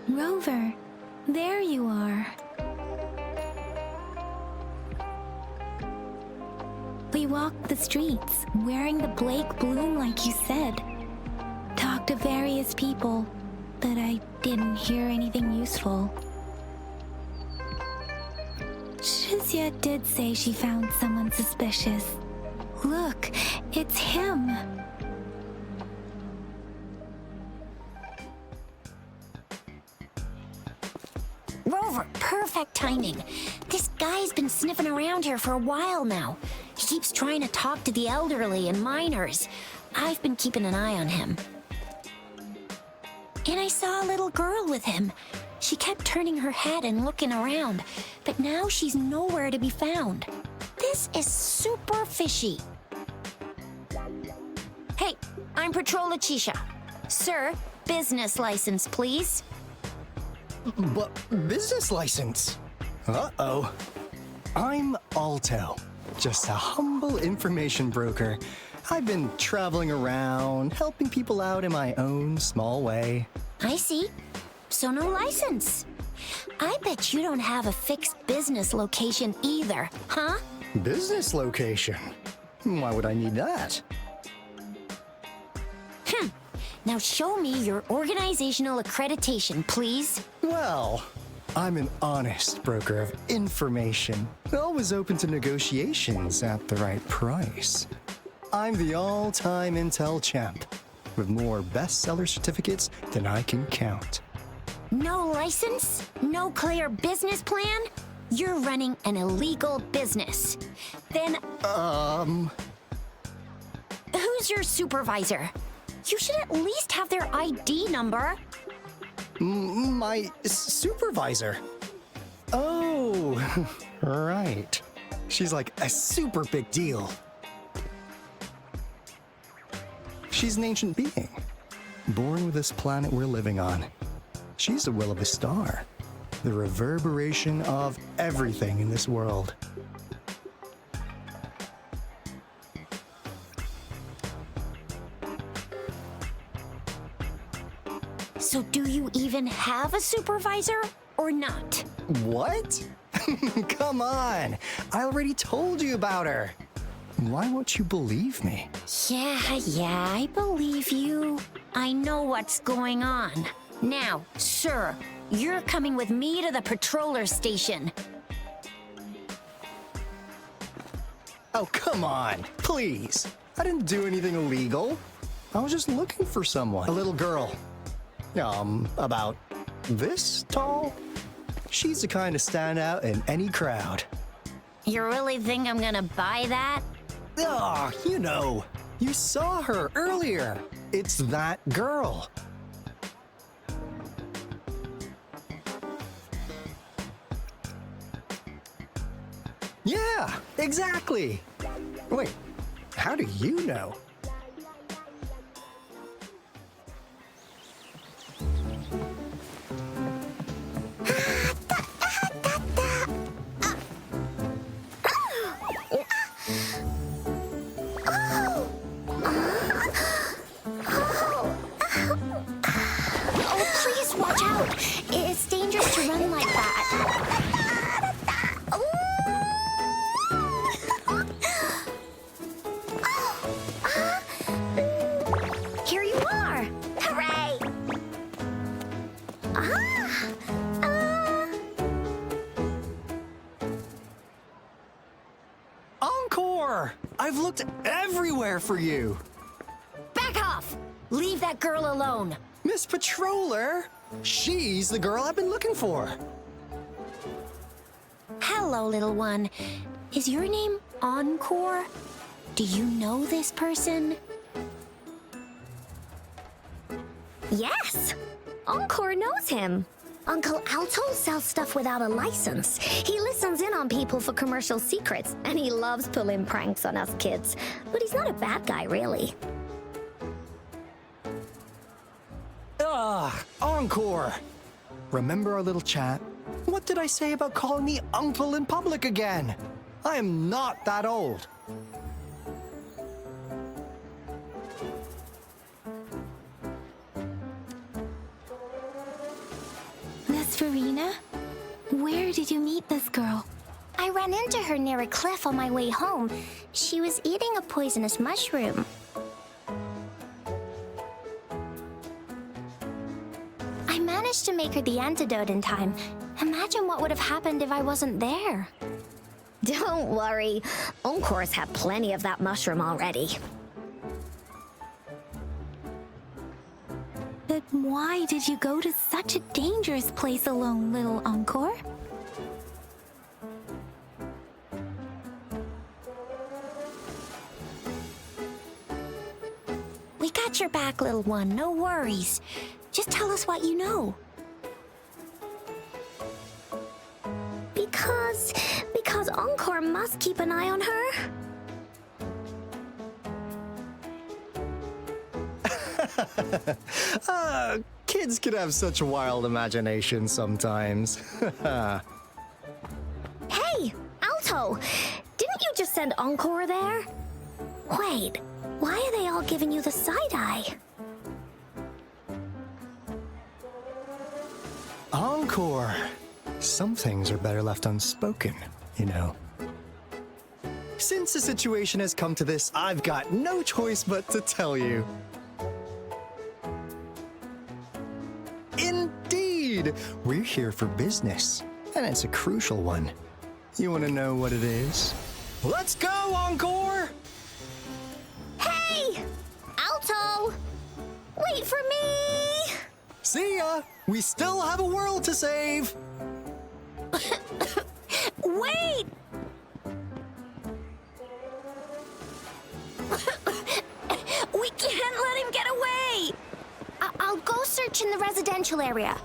Rover, there you are. We walked the streets, wearing the Blake bloom like you said. Talked to various people, but I didn't hear anything useful. Shizia did say she found someone suspicious. Look, it's him. Rover, perfect timing. This guy's been sniffing around here for a while now. He keeps trying to talk to the elderly and minors. I've been keeping an eye on him. And I saw a little girl with him. She kept turning her head and looking around, but now she's nowhere to be found. This is super fishy. Hey, I'm Patrol Letitia. Sir, business license, please. But business license? Uh-oh. I'm Alto, just a humble information broker. I've been traveling around, helping people out in my own small way. I see. So no license. I bet you don't have a fixed business location either, huh? Business location? Why would I need that? Now show me your organizational accreditation, please. Well, I'm an honest broker of information, always open to negotiations at the right price. I'm the all-time Intel champ, with more bestseller certificates than I can count. No license? No clear business plan? You're running an illegal business. Then, who's your supervisor? You should at least have their ID number. My supervisor? Oh, right. She's like a super big deal. She's an ancient being, born with this planet we're living on. She's the will of a star, the reverberation of everything in this world. So do you even have a supervisor or not? What? Come on, I already told you about her. Why won't you believe me? Yeah, I believe you. I know what's going on. Now, sir, you're coming with me to the patroller station. Oh, come on, please. I didn't do anything illegal. I was just looking for someone. A little girl. About this tall? She's the kind to stand out in any crowd. You really think I'm gonna buy that? Ah, you know, you saw her earlier. It's that girl. Yeah, exactly. Wait, how do you know? Oh, please watch out. It's dangerous to run like that. Here you are. Hooray! Encore! I've looked everywhere for you. Back off! Leave that girl alone. Miss Patroller, she's the girl I've been looking for. Hello, little one. Is your name Encore? Do you know this person? Yes! Encore knows him. Uncle Alto sells stuff without a license. He listens in on people for commercial secrets, and he loves pulling pranks on us kids. But he's not a bad guy, really. Encore! Remember our little chat? What did I say about calling me uncle in public again? I am not that old. Miss Farina? Where did you meet this girl? I ran into her near a cliff on my way home. She was eating a poisonous mushroom. I managed to make her the antidote in time. Imagine what would have happened if I wasn't there. Don't worry. Encore's had plenty of that mushroom already. But why did you go to such a dangerous place alone, little Encore? We got your back, little one. No worries. Just tell us what you know. Because Encore must keep an eye on her. Kids can have such wild imaginations sometimes. Hey, Alto! Didn't you just send Encore there? Wait, why are they all giving you the side-eye? Encore! Some things are better left unspoken, you know. Since the situation has come to this, I've got no choice but to tell you. Indeed! We're here for business, and it's a crucial one. You want to know what it is? Let's go, Encore! Hey! Alto! Wait for me! See ya! We still have a world to save! Wait! We can't let him get away! I'll go search in the residential area.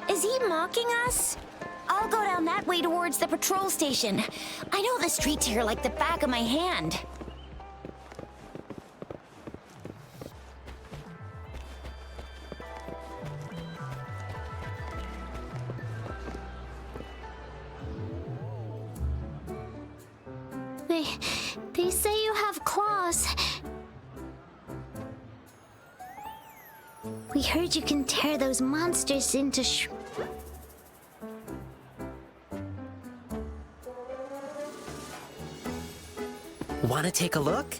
Is he mocking us? I'll go down that way towards the patrol station. I know the streets here like the back of my hand. They say you have claws. We heard you can tear those monsters into Want to take a look?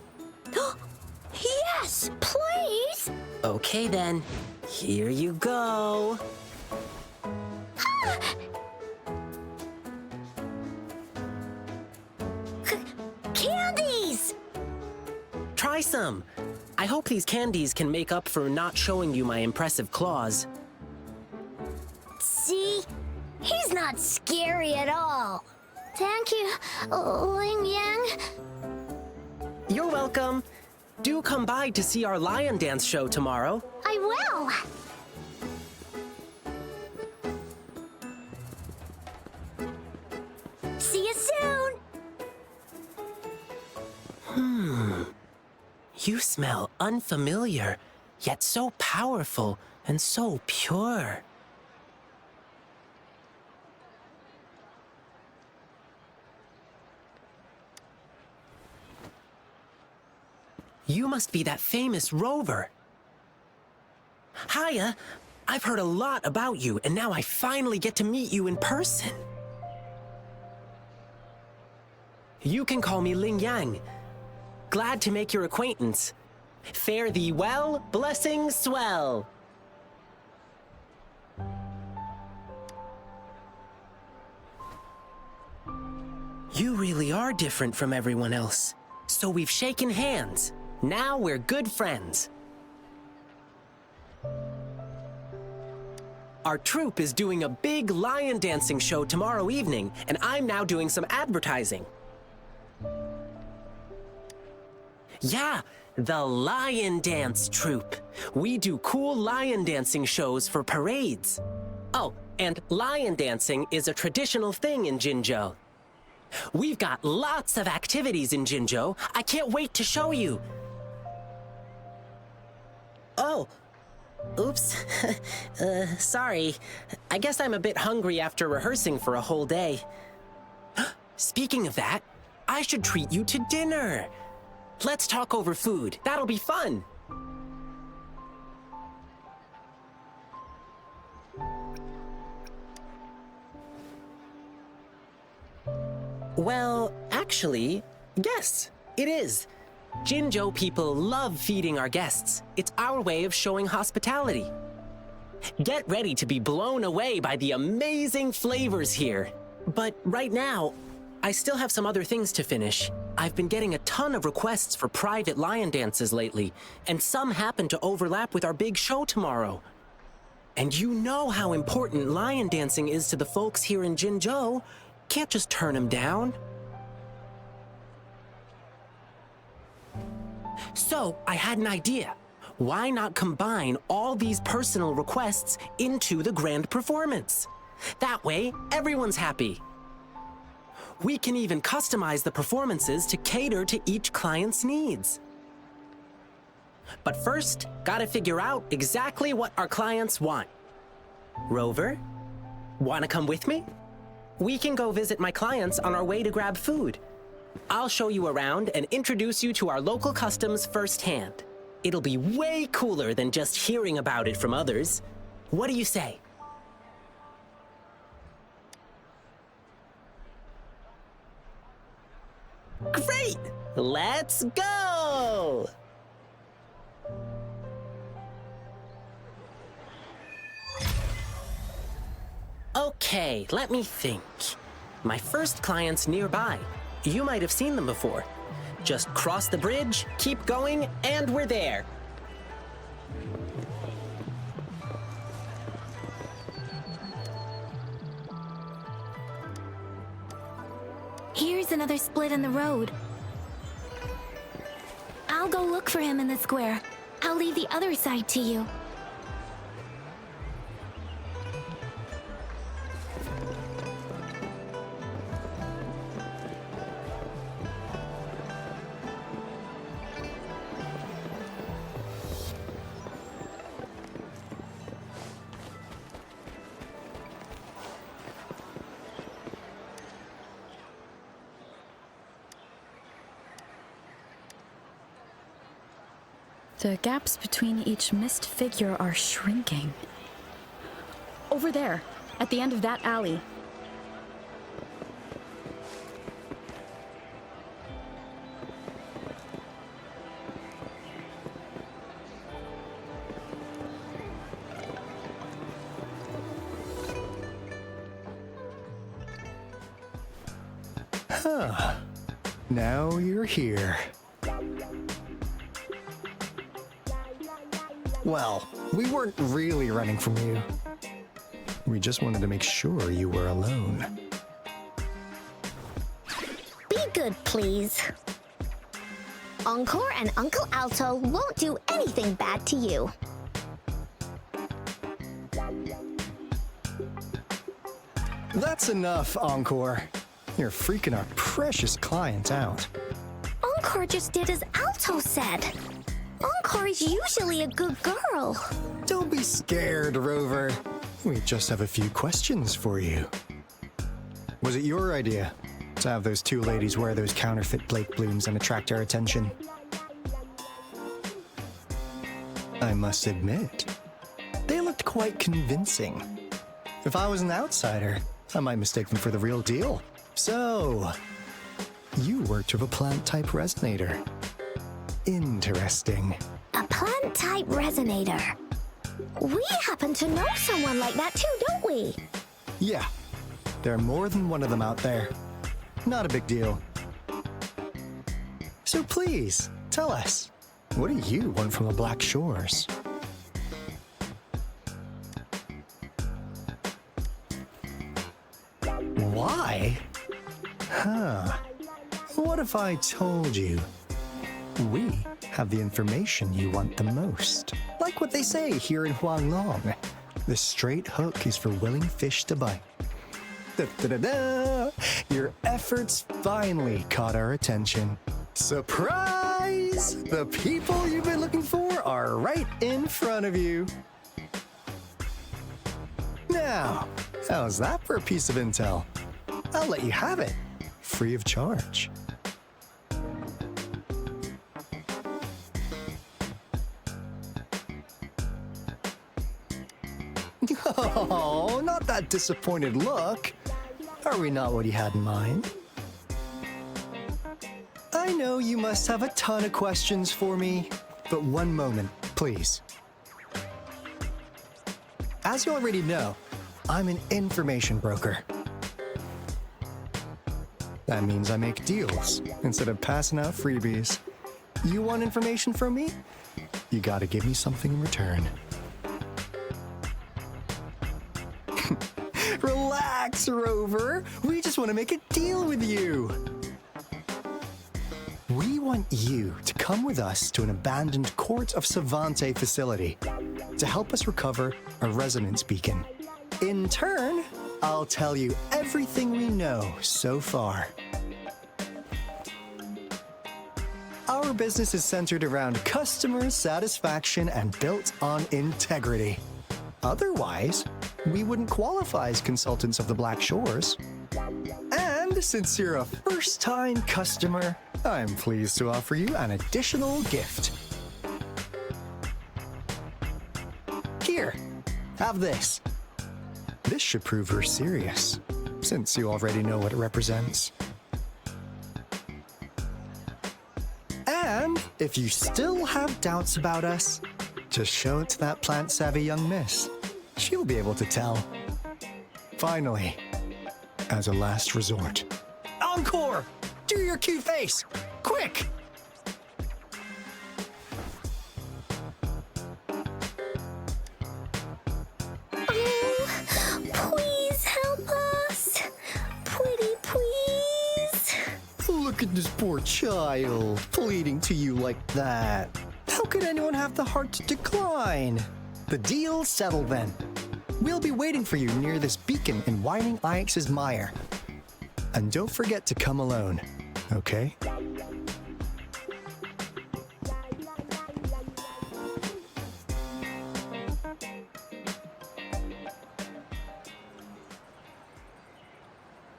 Yes, please! Okay then, here you go. Candies! Try some. I hope these candies can make up for not showing you my impressive claws. See? He's not scary at all. Thank you, Ling Yang. You're welcome. Do come by to see our lion dance show tomorrow. I will. See you soon. You smell unfamiliar, yet so powerful and so pure. You must be that famous rover. Hiya, I've heard a lot about you, and now I finally get to meet you in person. You can call me Ling Yang. Glad to make your acquaintance. Fare thee well, blessings swell. You really are different from everyone else. So we've shaken hands. Now we're good friends. Our troupe is doing a big lion dancing show tomorrow evening, and I'm now doing some advertising. Yeah, the Lion Dance Troupe. We do cool lion dancing shows for parades. Oh, and lion dancing is a traditional thing in Jinzhou. We've got lots of activities in Jinzhou. I can't wait to show you. Oh, oops. Sorry. I guess I'm a bit hungry after rehearsing for a whole day. Speaking of that, I should treat you to dinner. Let's talk over food. That'll be fun. Well, actually, yes, it is. Jinzhou people love feeding our guests. It's our way of showing hospitality. Get ready to be blown away by the amazing flavors here. But right now, I still have some other things to finish. I've been getting a ton of requests for private lion dances lately, and some happen to overlap with our big show tomorrow. And you know how important lion dancing is to the folks here in Jinzhou. Can't just turn them down. So, I had an idea. Why not combine all these personal requests into the grand performance? That way, everyone's happy. We can even customize the performances to cater to each client's needs. But first, gotta figure out exactly what our clients want. Rover, wanna come with me? We can go visit my clients on our way to grab food. I'll show you around and introduce you to our local customs firsthand. It'll be way cooler than just hearing about it from others. What do you say? Great! Let's go! Okay, let me think. My first client's nearby. You might have seen them before. Just cross the bridge, keep going, and we're there. Here's another split in the road. I'll go look for him in the square. I'll leave the other side to you. The gaps between each mist figure are shrinking. Over there, at the end of that alley. Now you're here. Well, we weren't really running from you. We just wanted to make sure you were alone. good, please. Encore and Uncle Alto won't do anything bad to you. That's enough, Encore. You're freaking our precious client out. Encore just did as Alto said. Encore is usually a good girl. Don't be scared, Rover. We just have a few questions for you. Was it your idea to have those two ladies wear those counterfeit Blake blooms and attract our attention? I must admit, they looked quite convincing. If I was an outsider, I might mistake them for the real deal. So, you worked with a plant-type resonator. Interesting. A plant-type resonator. We happen to know someone like that too, don't we? Yeah, there are more than one of them out there. Not a big deal. So please, tell us, what do you want from the Black Shores? Why? Huh. What if I told you we have the information you want the most? Like what they say here in Huanglong, the straight hook is for willing fish to bite. Da-da-da-da! Your efforts finally caught our attention. Surprise! The people you've been looking for are right in front of you. Now, how's that for a piece of intel? I'll let you have it, free of charge. Oh, not that disappointed look. Are we not what you had in mind? I know you must have a ton of questions for me, but one moment, please. As you already know, I'm an information broker. That means I make deals instead of passing out freebies. You want information from me? You gotta give me something in return. Relax, Rover. We just want to make a deal with you. We want you to come with us to an abandoned Court of Savante facility to help us recover a resonance beacon. In turn, I'll tell you everything we know so far. Our business is centered around customer satisfaction and built on integrity. Otherwise, we wouldn't qualify as consultants of the Black Shores. And since you're a first-time customer, I'm pleased to offer you an additional gift. Here, have this. This should prove we're serious, since you already know what it represents. And if you still have doubts about us, just show it to that plant-savvy young miss. She'll be able to tell. Finally, as a last resort. Encore! Do your cute face! Quick! Oh, please help us. Pretty please. Look at this poor child, pleading to you like that. How could anyone have the heart to decline? The deal's settled then. We'll be waiting for you near this beacon in Whining Ix's mire. And don't forget to come alone, okay?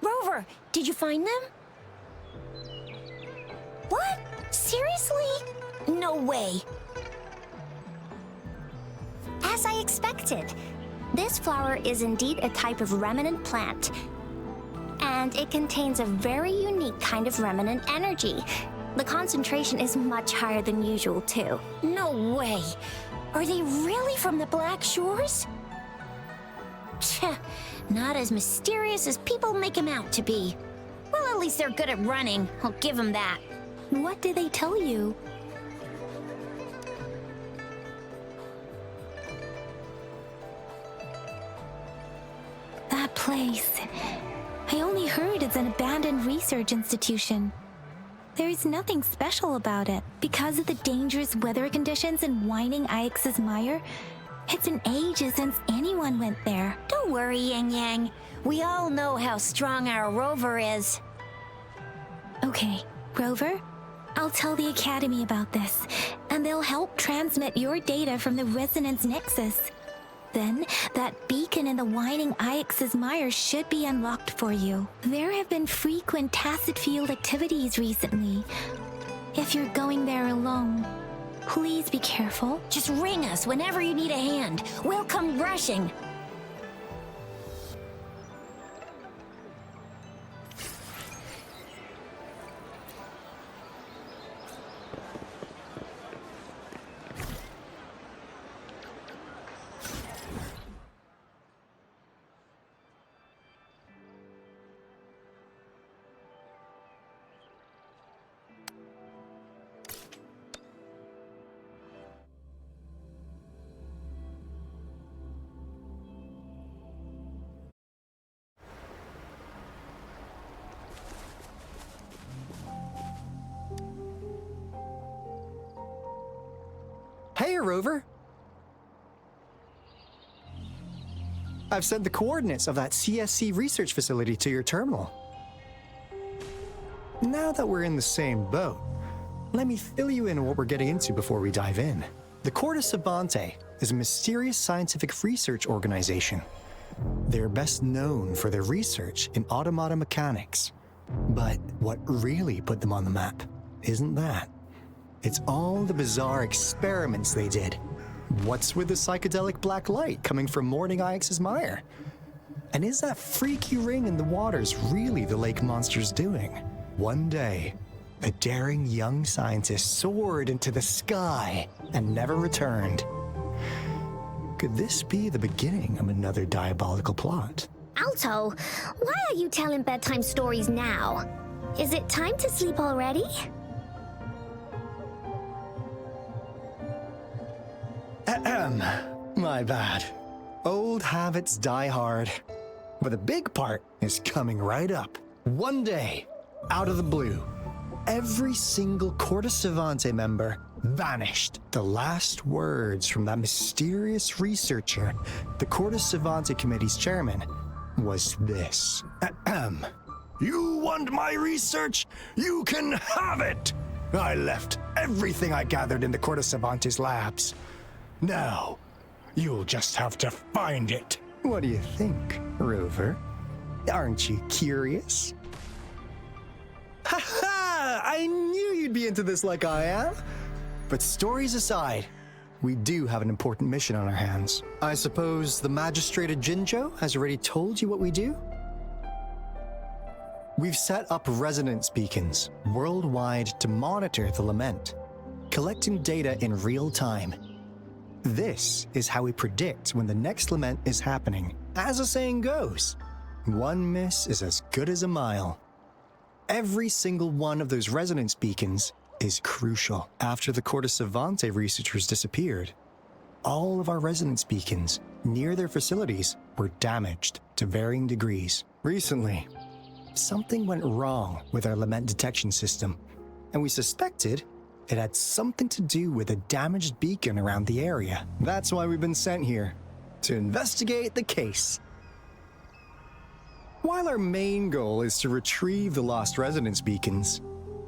Rover, did you find them? What? Seriously? No way. As I expected, this flower is indeed a type of remnant plant, and it contains a very unique kind of remnant energy. The concentration is much higher than usual, too. No way. Are they really from the Black Shores? Tch, not as mysterious as people make them out to be. Well, at least they're good at running. I'll give them that. What did they tell you? That place. I only heard it's an abandoned research institution. There's nothing special about it. Because of the dangerous weather conditions in Whining Ix's Mire, it's been ages since anyone went there. Don't worry, Yang Yang. We all know how strong our rover is. Okay, Rover, I'll tell the Academy about this, and they'll help transmit your data from the Resonance Nexus. Then, that beacon in the Whining Ix's Mire should be unlocked for you. There have been frequent tacit field activities recently. If you're going there alone, please be careful. Just ring us whenever you need a hand. We'll come rushing. Hey, Rover. I've sent the coordinates of that CSC research facility to your terminal. Now that we're in the same boat, let me fill you in on what we're getting into before we dive in. The Corte Savante is a mysterious scientific research organization. They're best known for their research in automata mechanics. But what really put them on the map isn't that. It's all the bizarre experiments they did. What's with the psychedelic black light coming from Morning Ix's Mire? And is that freaky ring in the waters really the lake monster's doing? One day, a daring young scientist soared into the sky and never returned. Could this be the beginning of another diabolical plot? Alto, why are you telling bedtime stories now? Is it time to sleep already? My bad. Old habits die hard. But the big part is coming right up. One day, out of the blue, every single Corte Savante member vanished. The last words from that mysterious researcher, the Corte Savante Committee's chairman, was this. You want my research? You can have it! I left everything I gathered in the Corte Savante's labs. Now, you'll just have to find it. What do you think, Rover? Aren't you curious? Ha ha! I knew you'd be into this like I am. But stories aside, we do have an important mission on our hands. I suppose the Magistrate of Jinzhou has already told you what we do? We've set up resonance beacons worldwide to monitor the lament, collecting data in real time. This is how we predict when the next lament is happening. As the saying goes, one miss is as good as a mile. Every single one of those resonance beacons is crucial. After the Corte Savante researchers disappeared, all of our resonance beacons near their facilities were damaged to varying degrees. Recently, something went wrong with our lament detection system, and we suspected it had something to do with a damaged beacon around the area. That's why we've been sent here, to investigate the case. While our main goal is to retrieve the lost resonance beacons,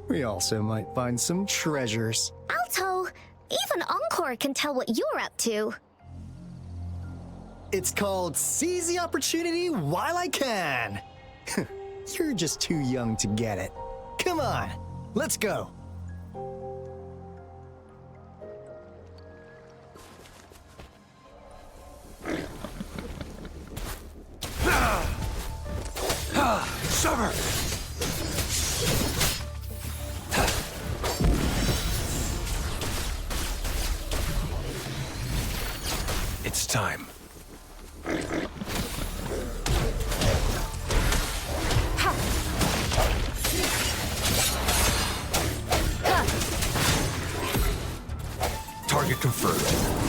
we also might find some treasures. Alto, even Encore can tell what you're up to. It's called Seize the Opportunity While I Can. You're just too young to get it. Come on, let's go. Summer! It's time. Target confirmed.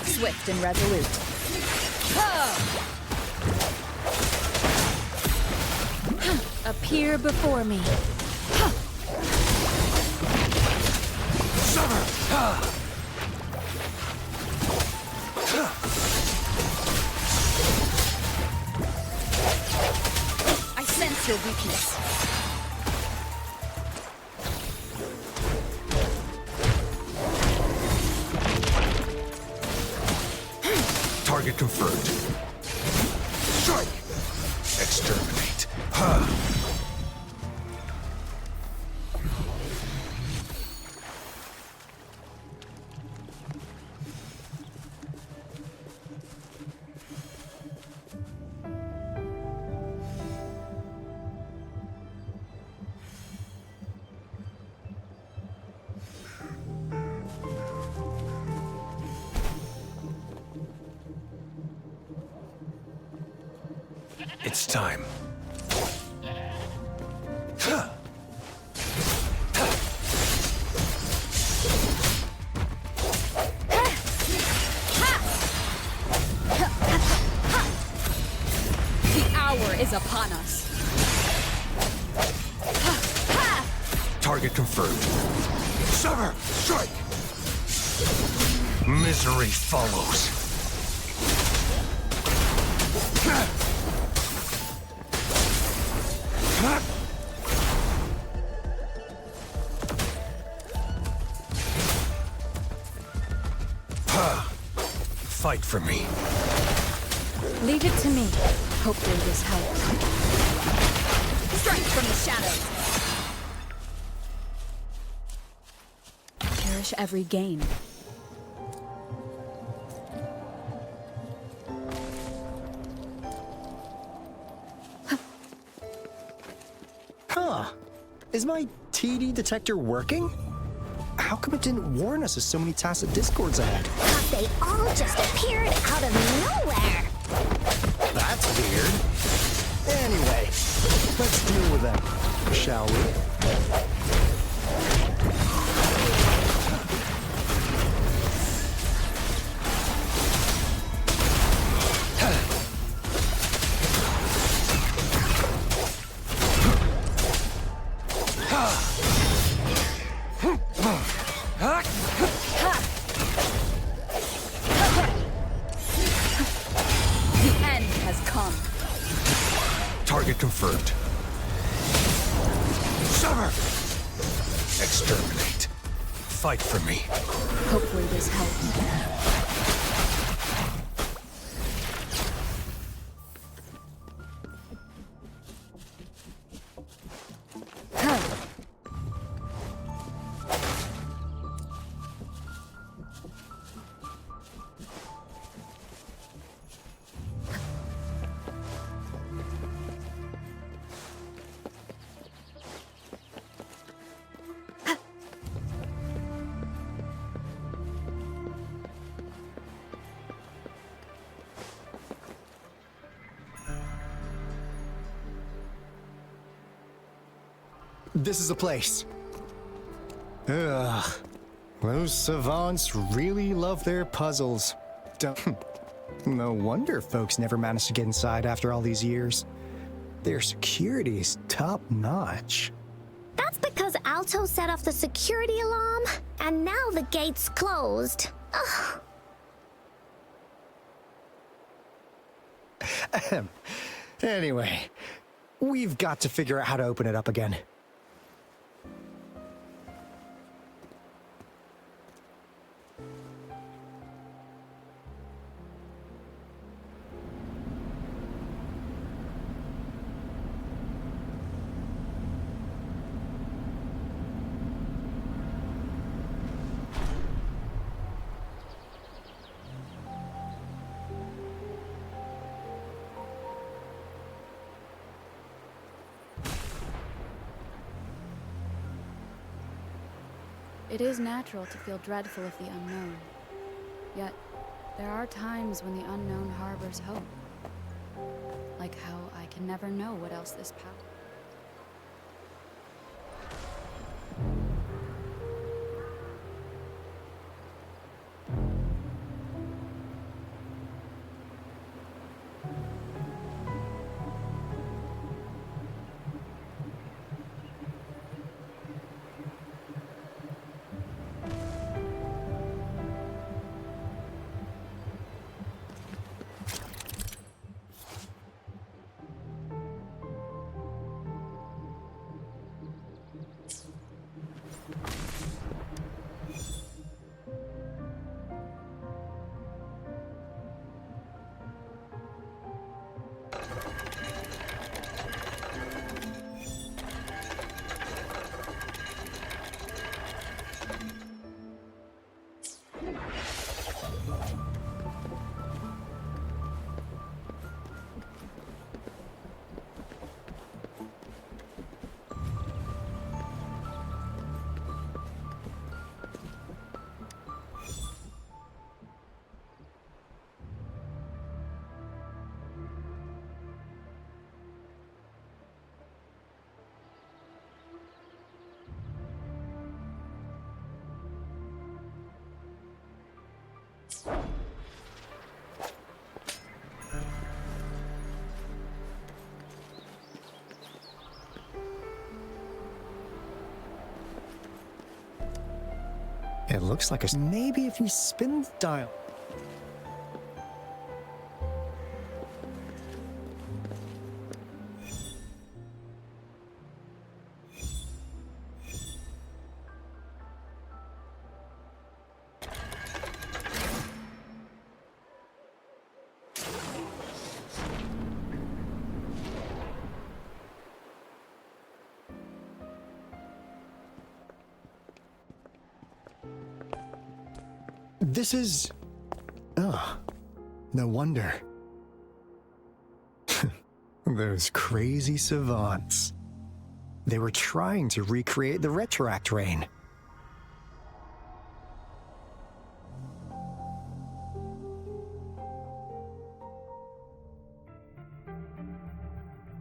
Swift and resolute. Appear before me. Summer! I sense your weakness. Target confirmed. Strike! Exterminate. Ha! It's time. The hour is upon us. Target confirmed. Summer! Strike! Misery follows. Fight for me. Leave it to me. Hopefully this helps. Strike from the shadows. Cherish every gain. Huh. Is my TD detector working? How come it didn't warn us of so many tacit discords ahead? But they all just appeared out of nowhere. That's weird. Anyway, let's deal with them, shall we? The end has come. Target confirmed. Summer! Exterminate. Fight for me. Hopefully this helps. This is the place. Ugh. Those savants really love their puzzles. No wonder folks never managed to get inside after all these years. Their security is top-notch. That's because Alto set off the security alarm, and now the gate's closed. Ugh. Anyway, we've got to figure out how to open it up again. It is natural to feel dreadful of the unknown. Yet, there are times when the unknown harbors hope. Like how I can never know what else this power. It looks like a... Maybe if we spin the dial... This is... Ugh. No wonder. Those crazy savants. They were trying to recreate the retroact rain.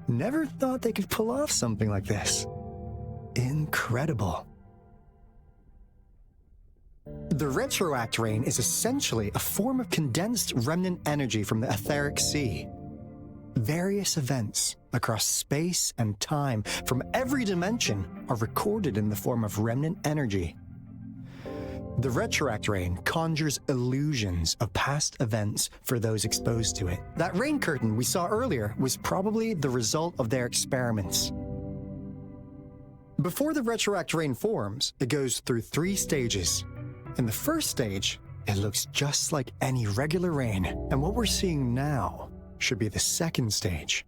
Never thought they could pull off something like this. Incredible. The retroact rain is essentially a form of condensed remnant energy from the etheric sea. Various events across space and time from every dimension are recorded in the form of remnant energy. The retroact rain conjures illusions of past events for those exposed to it. That rain curtain we saw earlier was probably the result of their experiments. Before the retroact rain forms, it goes through 3 stages. In the first stage, it looks just like any regular rain, and what we're seeing now should be the second stage.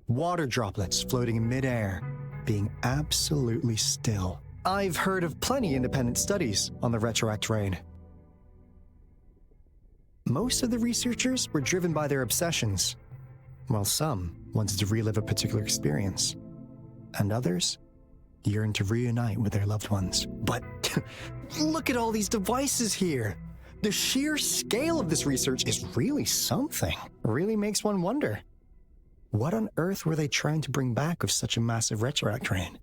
Water droplets floating in midair, being absolutely still. I've heard of plenty independent studies on the retroact rain. Most of the researchers were driven by their obsessions, while some wanted to relive a particular experience, and others yearned to reunite with their loved ones. But look at all these devices here. The sheer scale of this research is really something. It really makes one wonder. What on earth were they trying to bring back with such a massive retroact rain?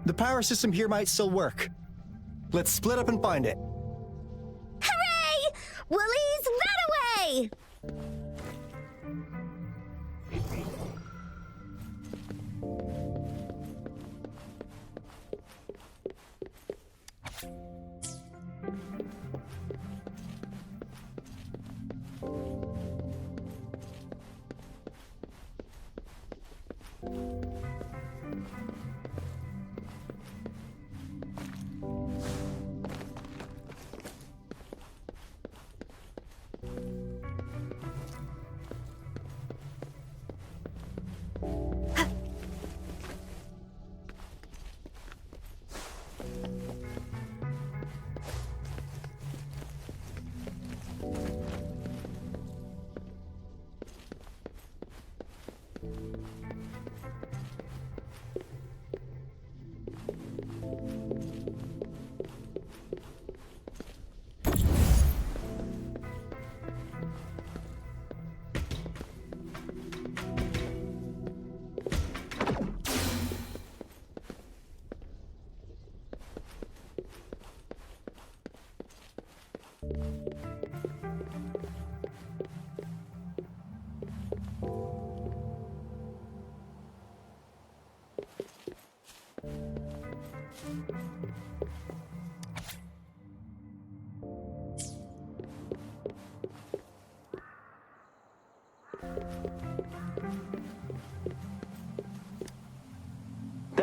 The power system here might still work. Let's split up and find it. Hooray! Woolies, run away!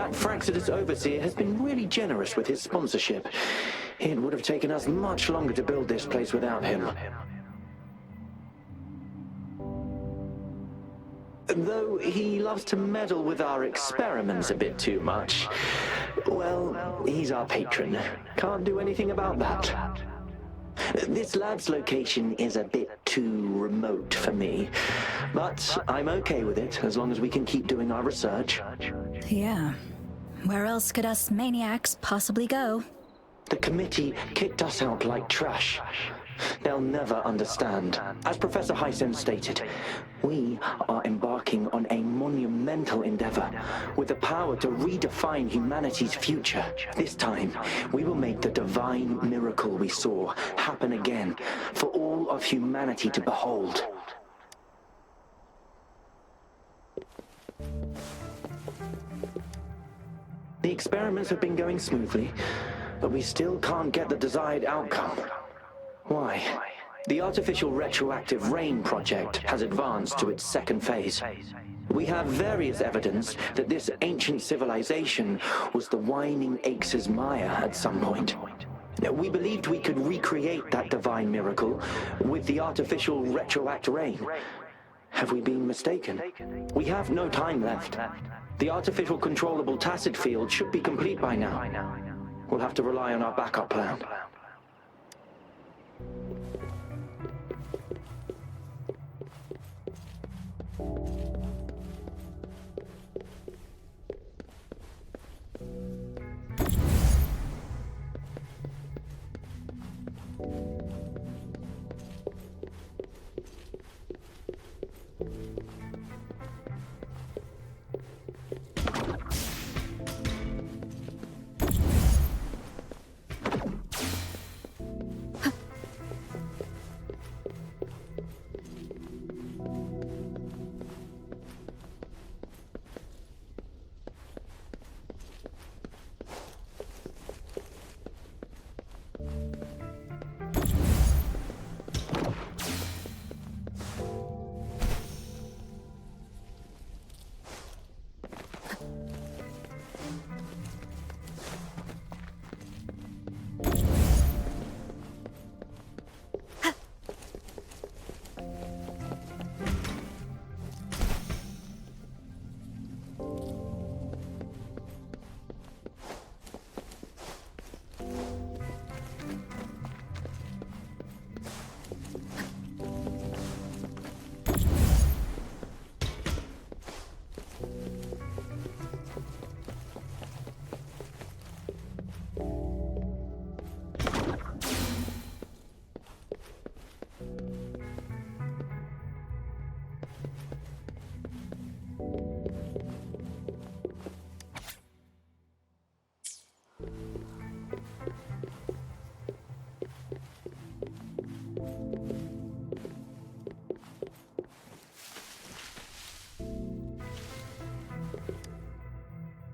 That Fraxidus overseer has been really generous with his sponsorship. It would have taken us much longer to build this place without him. Though he loves to meddle with our experiments a bit too much. Well, he's our patron. Can't do anything about that. This lab's location is a bit too remote for me, but I'm okay with it as long as we can keep doing our research. Yeah. Where else could us maniacs possibly go? The committee kicked us out like trash. They'll never understand. As Professor Hysen stated, we are embarking on a monumental endeavor with the power to redefine humanity's future. This time, we will make the divine miracle we saw happen again for all of humanity to behold. The experiments have been going smoothly, but we still can't get the desired outcome. Why? The artificial retroactive rain project has advanced to its second phase. We have various evidence that this ancient civilization was the Whining Aches' Maya at some point. We believed we could recreate that divine miracle with the artificial retroact rain. Have we been mistaken? We have no time left. The artificial controllable tacit field should be complete by now. We'll have to rely on our backup plan.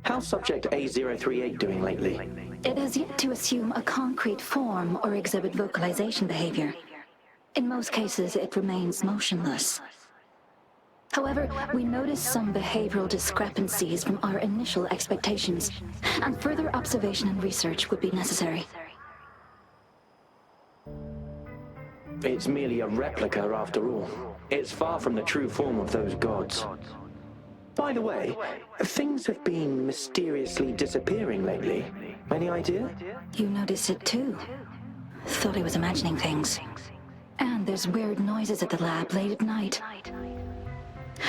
How's Subject A038 doing lately? It has yet to assume a concrete form or exhibit vocalization behavior. In most cases, it remains motionless. However, we notice some behavioral discrepancies from our initial expectations, and further observation and research would be necessary. It's merely a replica after all. It's far from the true form of those gods. By the way, things have been mysteriously disappearing lately. Any idea? You notice it too. Thought I was imagining things. And there's weird noises at the lab late at night.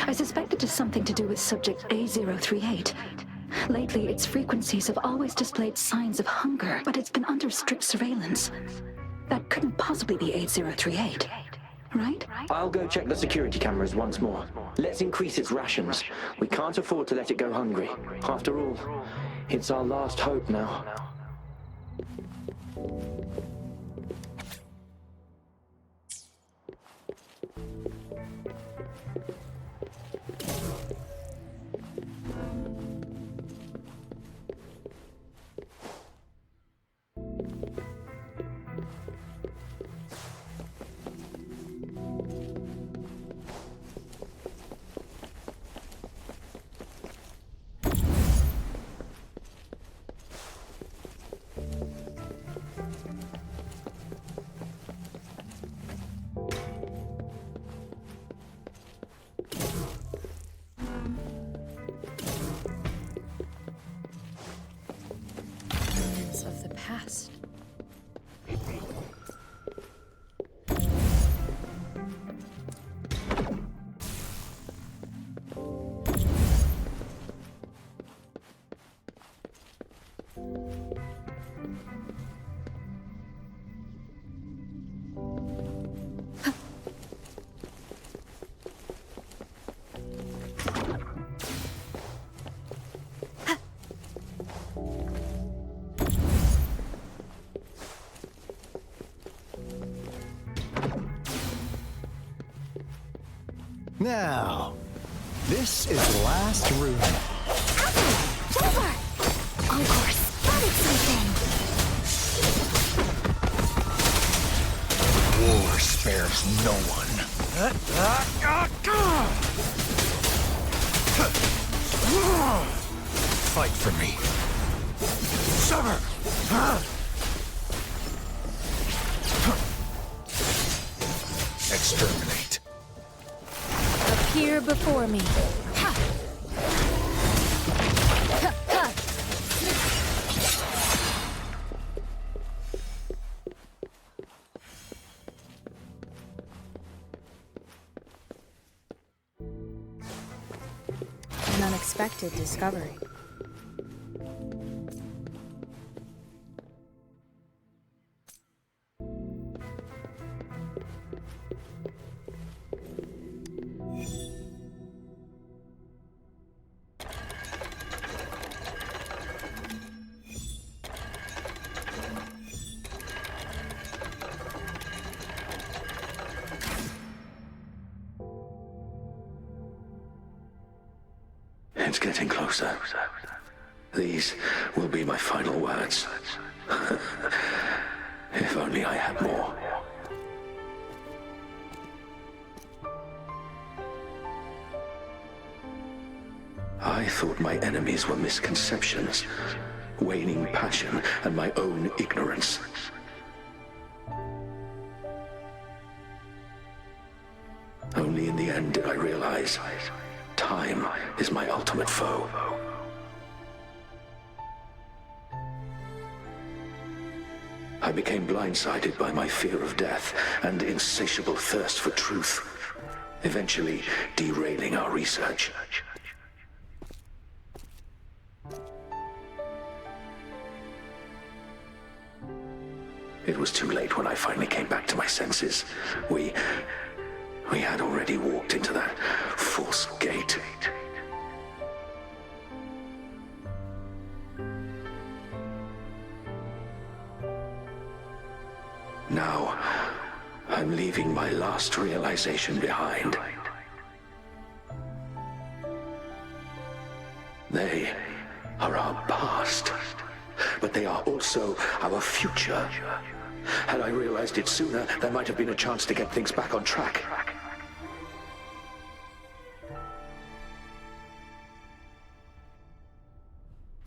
I suspect it is something to do with Subject A038. Lately, its frequencies have always displayed signs of hunger, but it's been under strict surveillance. That couldn't possibly be 8038, right? I'll go check the security cameras once more. Let's increase its rations. We can't afford to let it go hungry. After all, it's our last hope now. past. Now, this is the last room. Rover! Encore spotted something! War spares no one. Fight for me. Sever! Exterminate. Appear before me. Ha! Ha, ha. An unexpected discovery. It's getting closer. These will be my final words. If only I had more. I thought my enemies were misconceptions, waning passion, and my own ignorance. Only in the end did I realize time is my ultimate foe. I became blindsided by my fear of death and insatiable thirst for truth, eventually derailing our research. It was too late when I finally came back to my senses. We had already walked into that false gate. Now, I'm leaving my last realization behind. They are our past, but they are also our future. Had I realized it sooner, there might have been a chance to get things back on track.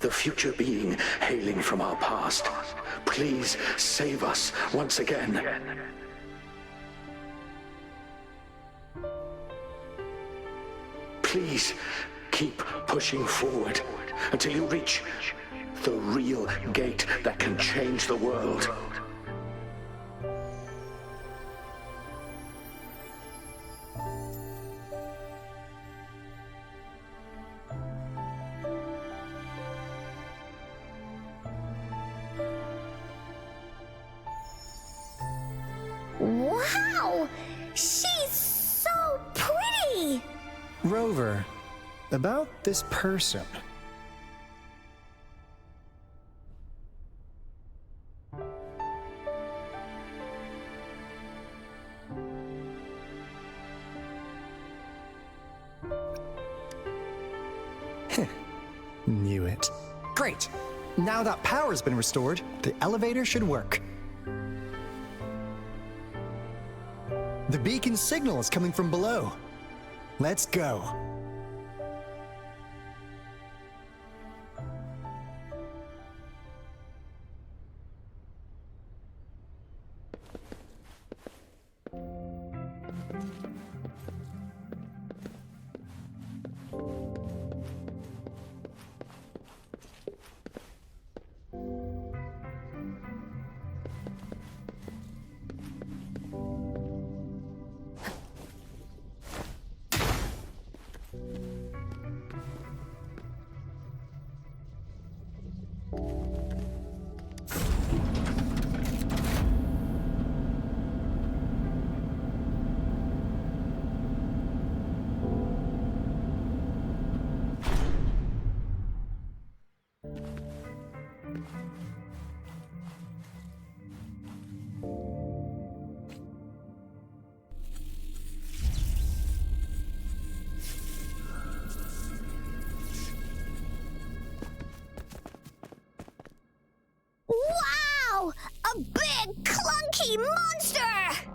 The future being hailing from our past, please save us once again. Please keep pushing forward until you reach the real gate that can change the world. Wow! She's so pretty! Rover, about this person. Knew it. Great! Now that power's been restored, the elevator should work. The beacon signal is coming from below. Let's go. Mighty monster!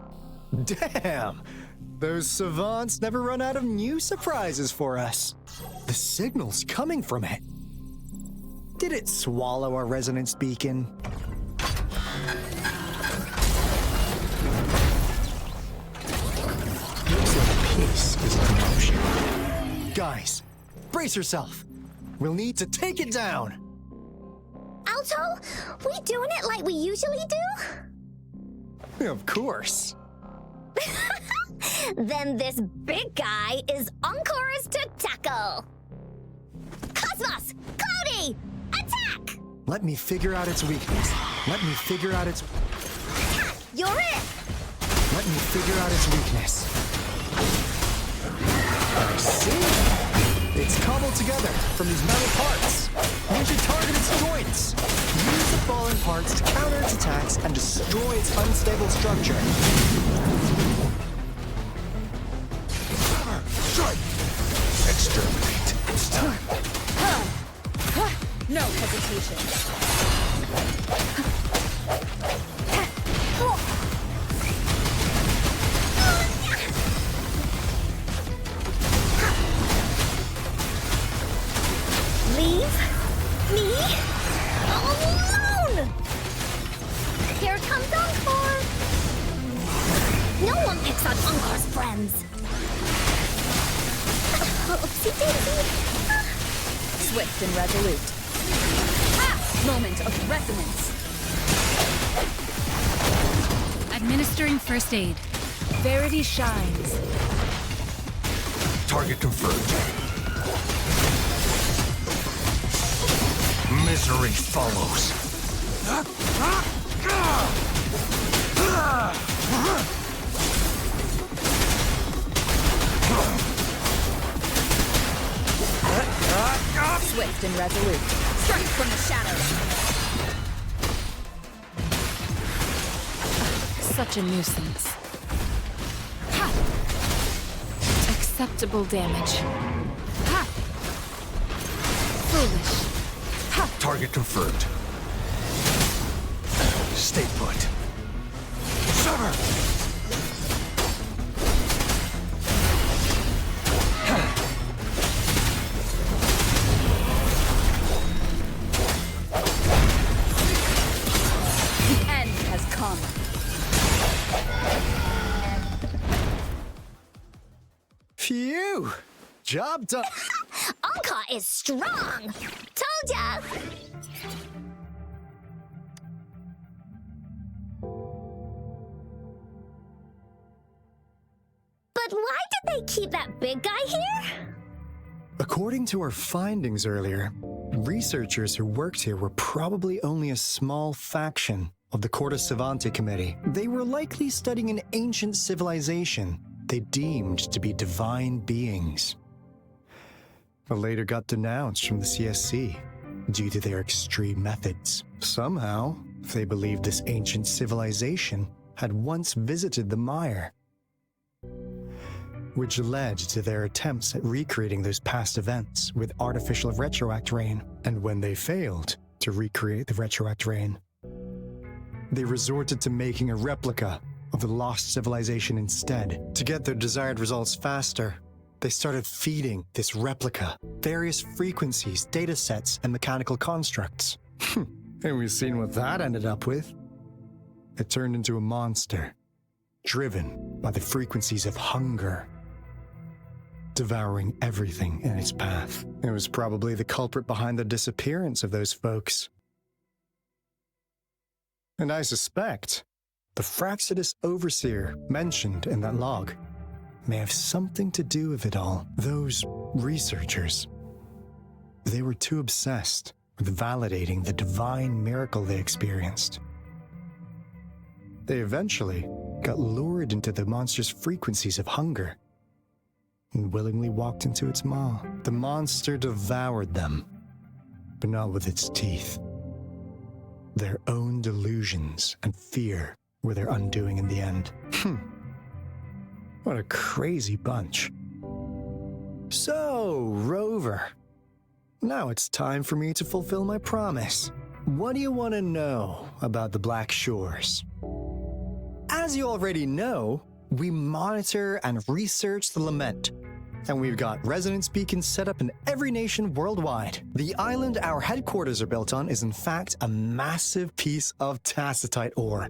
Damn! Those savants never run out of new surprises for us. The signal's coming from it. Did it swallow our resonance beacon? Looks like peace is in motion. Guys, brace yourself. We'll need to take it down. Alto, we doing it like we usually do? Of course. Then this big guy is Encore's to tackle. Cosmos! Cloudy! Attack! Let me figure out its weakness. Let me figure out its... You're it! Let me figure out its weakness. I see. It's cobbled together from these metal parts. We should target its joints. Use the fallen parts to counter its attacks and destroy its unstable structure. Strike! Exterminate. It's time. No hesitation. Leave me alone! Here comes Encore! No one picks on Encore's friends. Oopsie daisy. Swift and resolute. Moment of resonance. Administering first aid. Verity shines. Target confirmed. Misery follows. Swift and resolute. Strike from the shadows. Such a nuisance. Ha! Acceptable damage. Ha! Foolish. Ha! Target confirmed. Stay put. Sever! The end has come. Phew! Job done. Encore is strong! Told ya! But why did they keep that big guy here? According to our findings earlier, researchers who worked here were probably only a small faction of the Corte Savante Committee. They were likely studying an ancient civilization they deemed to be divine beings, but later got denounced from the CSC due to their extreme methods. Somehow, they believed this ancient civilization had once visited the Mire, which led to their attempts at recreating those past events with artificial retroact rain. And when they failed to recreate the retroact rain, they resorted to making a replica of the lost civilization instead. To get their desired results faster, they started feeding this replica various frequencies, data sets, and mechanical constructs. And we've seen what that ended up with. It turned into a monster, driven by the frequencies of hunger, devouring everything in its path. It was probably the culprit behind the disappearance of those folks. And I suspect the Fraxidus Overseer mentioned in that log may have something to do with it all. Those researchers, they were too obsessed with validating the divine miracle they experienced. They eventually got lured into the monster's frequencies of hunger and willingly walked into its maw. The monster devoured them, but not with its teeth. Their own delusions and fear were their undoing in the end. What a crazy bunch. So, Rover, now it's time for me to fulfill my promise. What do you want to know about the Black Shores? As you already know, we monitor and research the lament. And we've got resonance beacons set up in every nation worldwide. The island our headquarters are built on is in fact a massive piece of tacitite ore,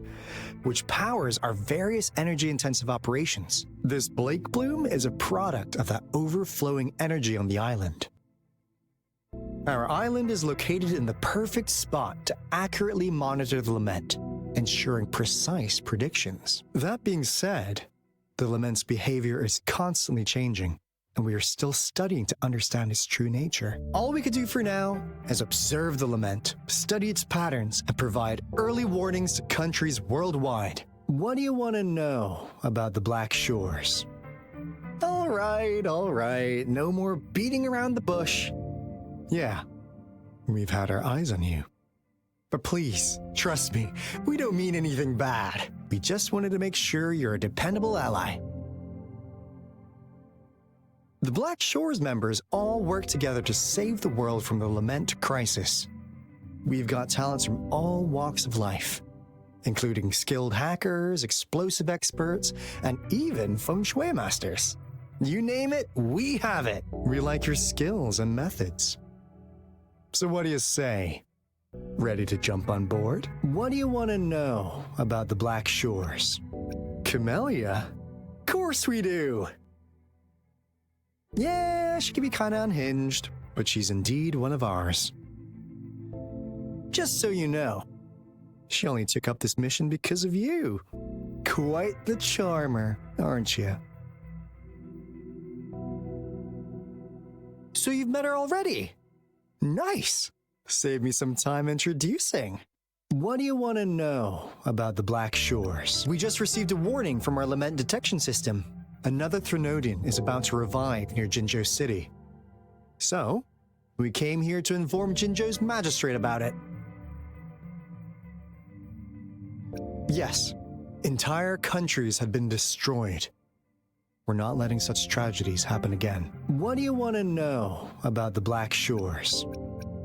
which powers our various energy-intensive operations. This Blake Bloom is a product of that overflowing energy on the island. Our island is located in the perfect spot to accurately monitor the lament, ensuring precise predictions. That being said, the lament's behavior is constantly changing, and we are still studying to understand its true nature. All we can do for now is observe the lament, study its patterns, and provide early warnings to countries worldwide. What do you want to know about the Black Shores? All right, no more beating around the bush. Yeah, we've had our eyes on you. But please, trust me, we don't mean anything bad. We just wanted to make sure you're a dependable ally. The Black Shores members all work together to save the world from the lament crisis. We've got talents from all walks of life, including skilled hackers, explosive experts, and even feng shui masters. You name it, we have it. We like your skills and methods. So what do you say? Ready to jump on board? What do you want to know about the Black Shores? Camellia? Of course we do! Yeah, she can be kinda unhinged, but she's indeed one of ours. Just so you know, she only took up this mission because of you. Quite the charmer, aren't you? So you've met her already? Nice! Save me some time introducing. What do you want to know about the Black Shores? We just received a warning from our lament detection system. Another Threnodian is about to revive near Jinzhou City. So, we came here to inform Jinzhou's magistrate about it. Yes, entire countries have been destroyed. We're not letting such tragedies happen again. What do you want to know about the Black Shores?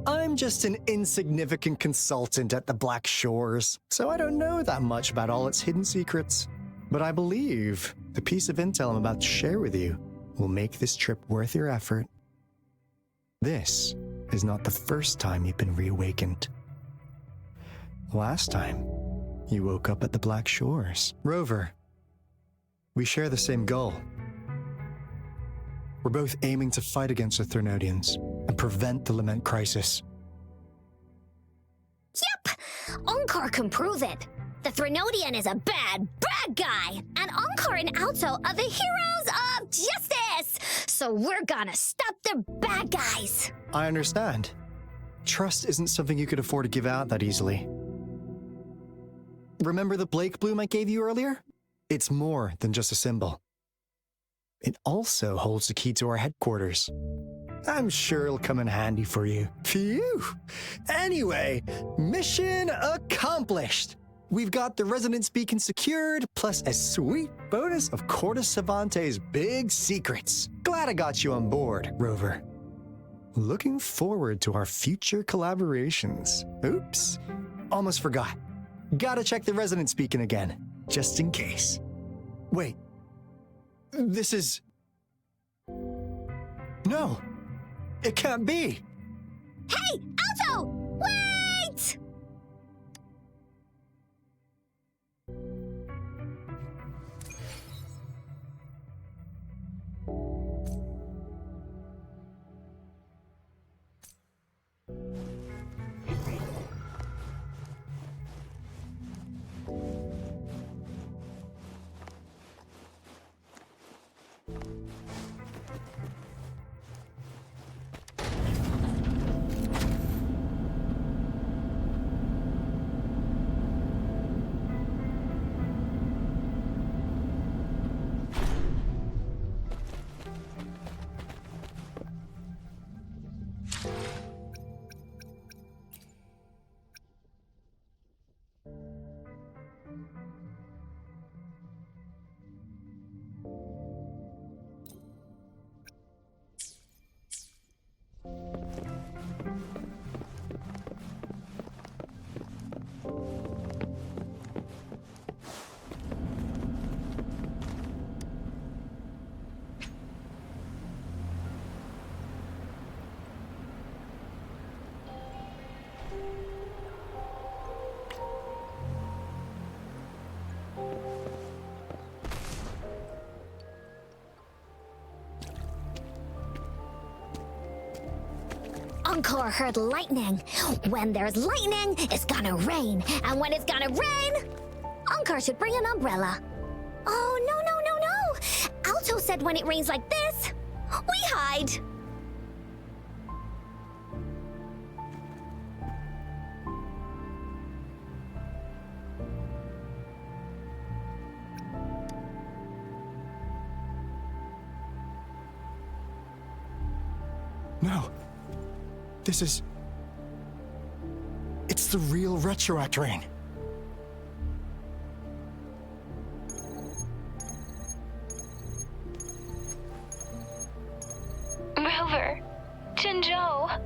I'm just an insignificant consultant at the Black Shores, so I don't know that much about all its hidden secrets. But I believe the piece of intel I'm about to share with you will make this trip worth your effort. This is not the first time you've been reawakened. Last time, you woke up at the Black Shores. Rover, we share the same goal. We're both aiming to fight against the Threnodians and prevent the lament crisis. Yep! Onkar can prove it. The Threnodian is a bad guy, and Onkar and Alto are the heroes of justice! So we're gonna stop the bad guys! I understand. Trust isn't something you could afford to give out that easily. Remember the Blake Bloom I gave you earlier? It's more than just a symbol. It also holds the key to our headquarters. I'm sure it'll come in handy for you. Phew! Anyway, mission accomplished! We've got the resonance beacon secured, plus a sweet bonus of Cortus Savante's big secrets. Glad I got you on board, Rover. Looking forward to our future collaborations. Oops, almost forgot. Gotta check the resonance beacon again, just in case. Wait, this is... No, it can't be. Hey, Alto! Wait! Encore heard lightning. When there's lightning, it's gonna rain. And when it's gonna rain, Encore should bring an umbrella. Oh, no, no, no, no! Alto said when it rains like this, we hide. No. This is... It's the real Retroact Rain. Rover, Jinzhou.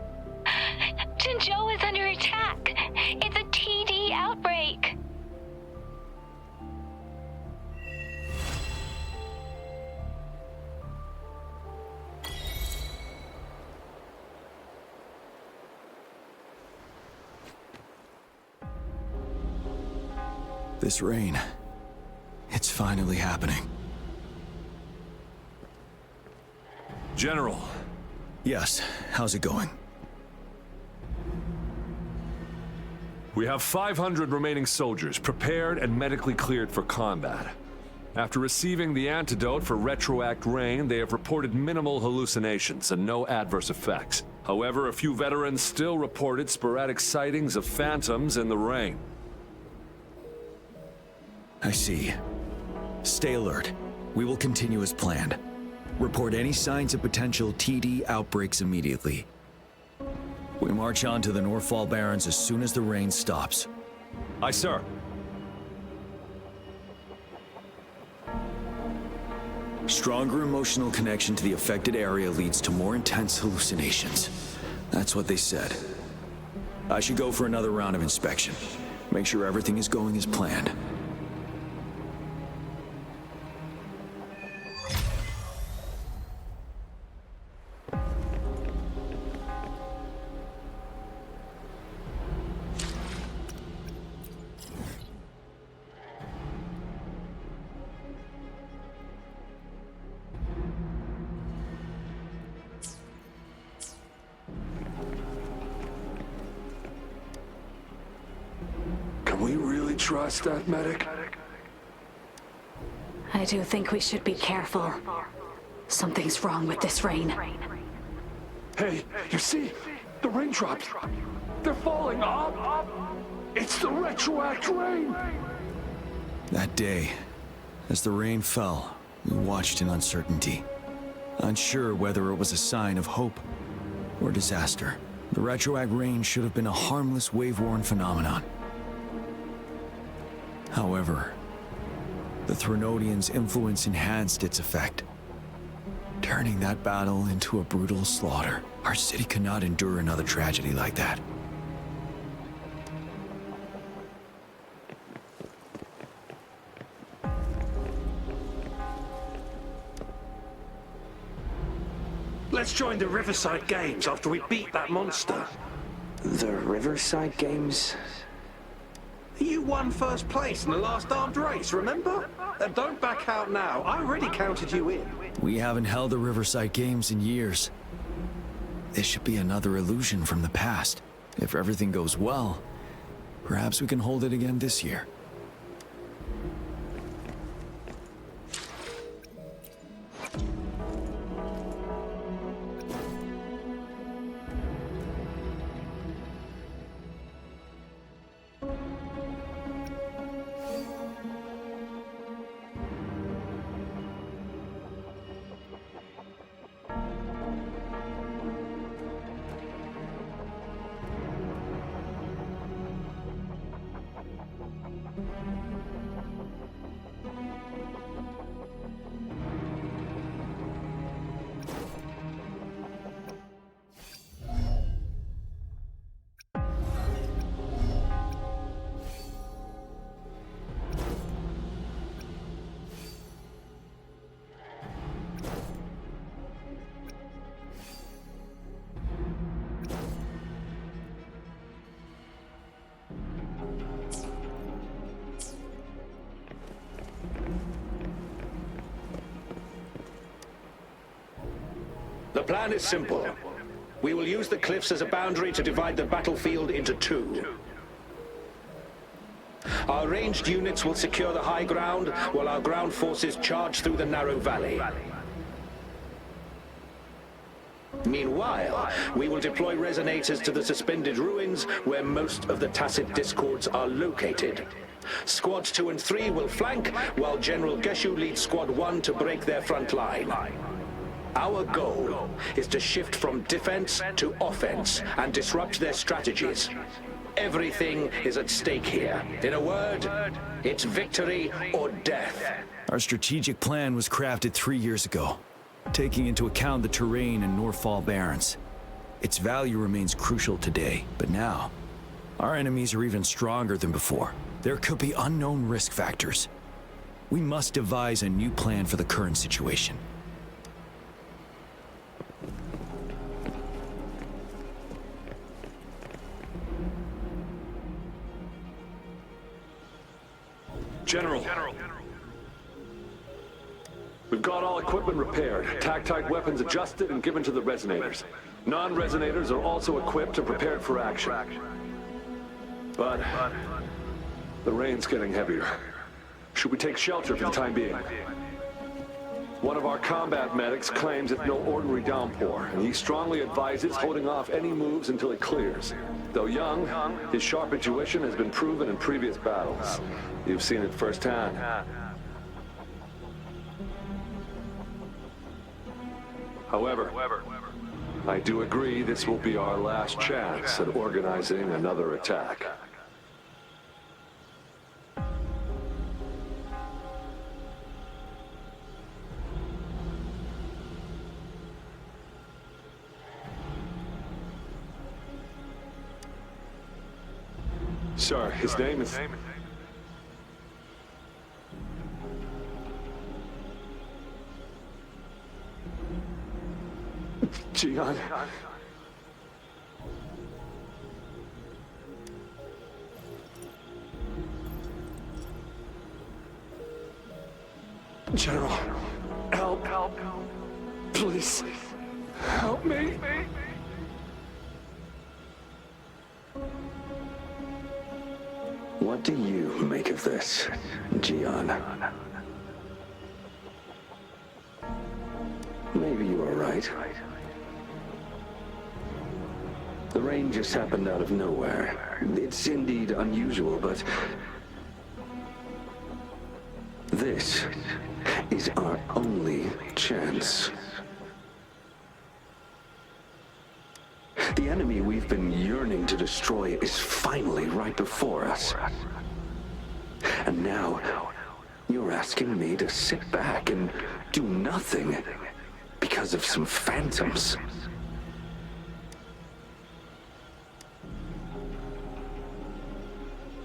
Jinzhou is under attack. It's a TD outbreak. This rain, it's finally happening. General. Yes, how's it going? We have 500 remaining soldiers prepared and medically cleared for combat. After receiving the antidote for Retroact Rain, they have reported minimal hallucinations and no adverse effects. However, a few veterans still reported sporadic sightings of phantoms in the rain. I see. Stay alert. We will continue as planned. Report any signs of potential TD outbreaks immediately. We march on to the Northfall Barrens as soon as the rain stops. Aye, sir. Stronger emotional connection to the affected area leads to more intense hallucinations. That's what they said. I should go for another round of inspection. Make sure everything is going as planned. Can we really trust that medic? I do think we should be careful. Something's wrong with this rain. Hey, you see? The raindrops. They're falling up. It's the Retroact Rain. That day, as the rain fell, we watched in uncertainty. Unsure whether it was a sign of hope or disaster. The Retroact Rain should have been a harmless wave-worn phenomenon. However, the Threnodians' influence enhanced its effect, turning that battle into a brutal slaughter. Our city cannot endure another tragedy like that. Let's join the Riverside Games after we beat that monster. The Riverside Games? You won first place in the last armed race, remember? Don't back out now. I already counted you in. We haven't held the Riverside Games in years. This should be another illusion from the past. If everything goes well, perhaps we can hold it again this year. The plan is simple. We will use the cliffs as a boundary to divide the battlefield into two. Our ranged units will secure the high ground, while our ground forces charge through the narrow valley. Meanwhile, we will deploy resonators to the suspended ruins where most of the tacit discords are located. Squads 2 and 3 will flank, while General Geshu leads Squad 1 to break their front line. Our goal is to shift from defense to offense and disrupt their strategies. Everything is at stake here. In a word, it's victory or death. Our strategic plan was crafted 3 years ago, taking into account the terrain in Northfall Barrens. Its value remains crucial today, but now, our enemies are even stronger than before. There could be unknown risk factors. We must devise a new plan for the current situation. General. We've got all equipment repaired, tactite weapons adjusted and given to the resonators. Non-resonators are also equipped and prepared for action. But the rain's getting heavier. Should we take shelter for the time being? One of our combat medics claims it's no ordinary downpour, and he strongly advises holding off any moves until it clears. Though young, his sharp intuition has been proven in previous battles. You've seen it firsthand. However, I do agree this will be our last chance at organizing another attack. Sir, his name is... Jian. General, help. Please, help me. What do you make of this, Jian? Maybe you are right. The rain just happened out of nowhere. It's indeed unusual, but this is our only chance. The enemy we've been yearning to destroy is finally right before us. And now, you're asking me to sit back and do nothing because of some phantoms.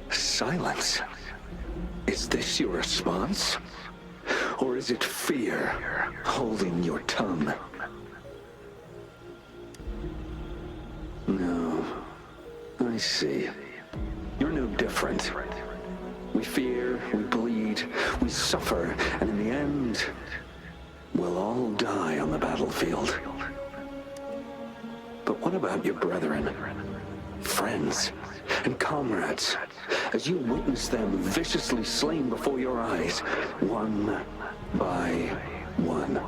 Silence. Is this your response? Or is it fear holding your tongue? No. I see. You're no different. We fear, we bleed, we suffer, and in the end, we'll all die on the battlefield. But what about your brethren, friends, and comrades, as you witness them viciously slain before your eyes, one by one?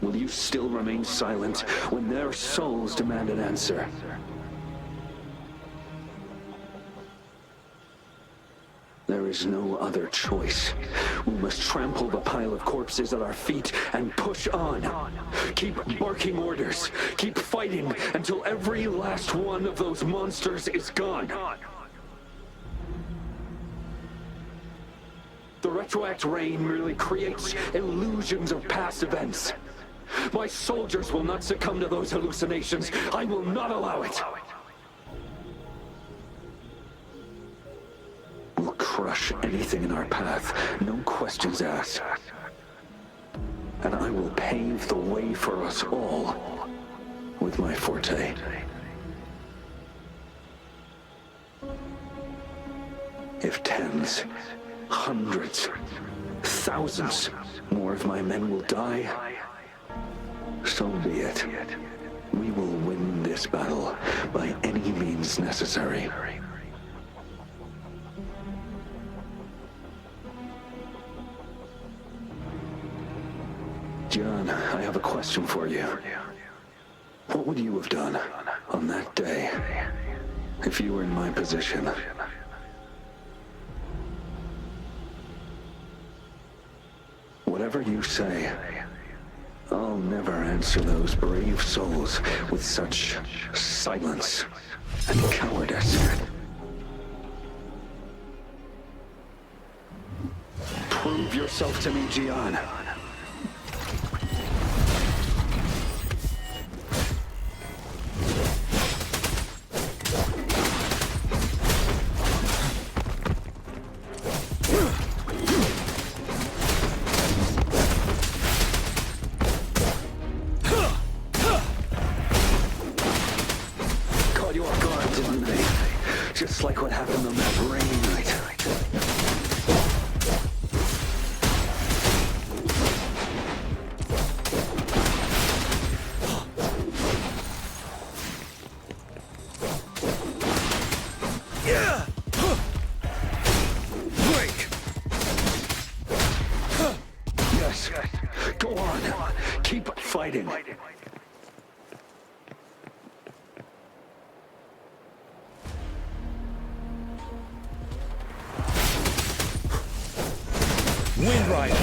Will you still remain silent when their souls demand an answer? There is no other choice. We must trample the pile of corpses at our feet and push on. Keep barking orders. Keep fighting until every last one of those monsters is gone. The retroact rain merely creates illusions of past events. My soldiers will not succumb to those hallucinations. I will not allow it. We'll crush anything in our path, no questions asked. And I will pave the way for us all with my forte. If tens, hundreds, thousands more of my men will die, So be it. We will win this battle by any means necessary. John, I have a question for you. What would you have done on that day if you were in my position? Whatever you say, I'll never answer those brave souls with such silence and cowardice. Prove yourself to me, Gian. Just like what happened on that rainy night. Break! Yes, go on. Keep fighting. Wind Rider!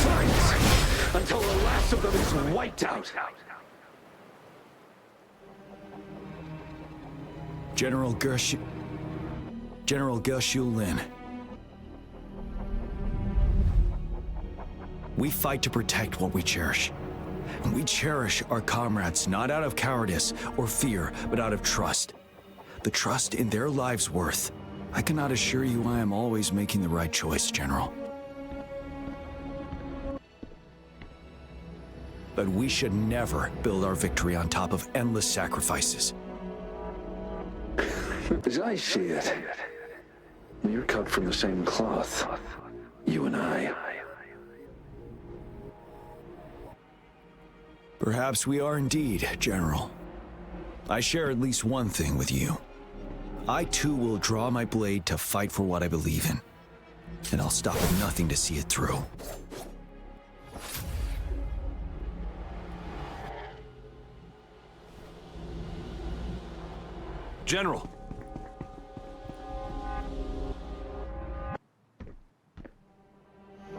Silence! Until the last of them is wiped out! General Gershu Lin. We fight to protect what we cherish. And we cherish our comrades not out of cowardice or fear, but out of trust. The trust in their lives' worth. I cannot assure you I am always making the right choice, General. But we should never build our victory on top of endless sacrifices. As I see it, we're cut from the same cloth, you and I. Perhaps we are indeed, General. I share at least one thing with you. I too will draw my blade to fight for what I believe in. And I'll stop at nothing to see it through. General!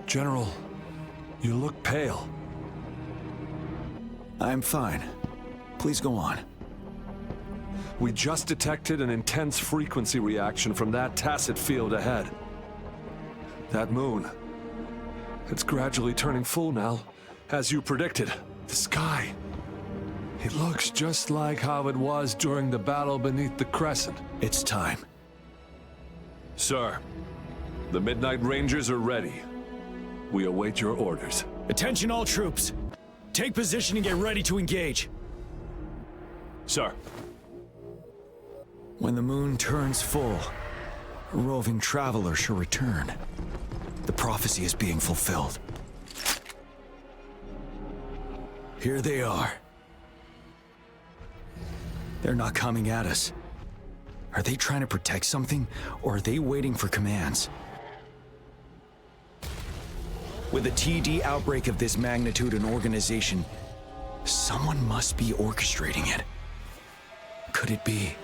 General, you look pale. I'm fine. Please go on. We just detected an intense frequency reaction from that tacit field ahead. That moon. It's gradually turning full now, as you predicted. The sky. It looks just like how it was during the battle beneath the crescent. It's time. Sir, the Midnight Rangers are ready. We await your orders. Attention all troops! Take position and get ready to engage. Sir. When the moon turns full, a roving traveler shall return. The prophecy is being fulfilled. Here they are. They're not coming at us. Are they trying to protect something, or are they waiting for commands? With a TD outbreak of this magnitude and organization, someone must be orchestrating it. Could it be?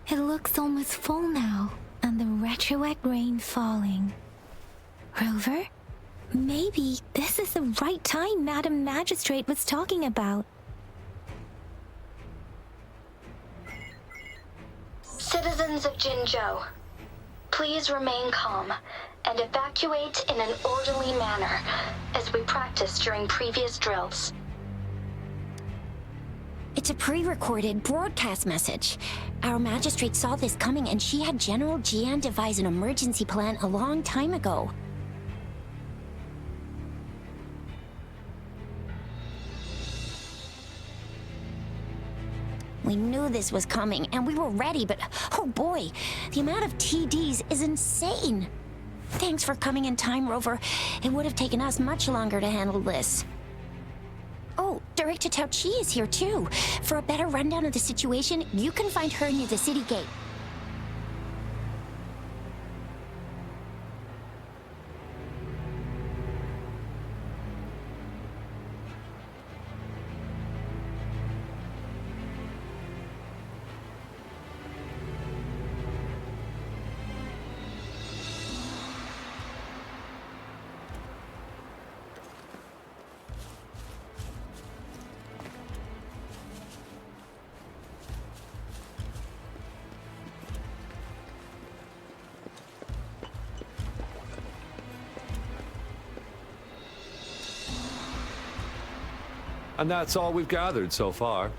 It looks almost full now, and the retroact rain falling. Rover? Maybe this is the right time Madam Magistrate was talking about. Citizens of Jinzhou, please remain calm and evacuate in an orderly manner, as we practiced during previous drills. It's a pre-recorded broadcast message. Our magistrate saw this coming and she had General Jian devise an emergency plan a long time ago. We knew this was coming and we were ready, but oh boy, the amount of TDs is insane. Thanks for coming in time, Rover. It would have taken us much longer to handle this. Oh, Director Tao Chi is here too. For a better rundown of the situation, you can find her near the city gate. And that's all we've gathered so far.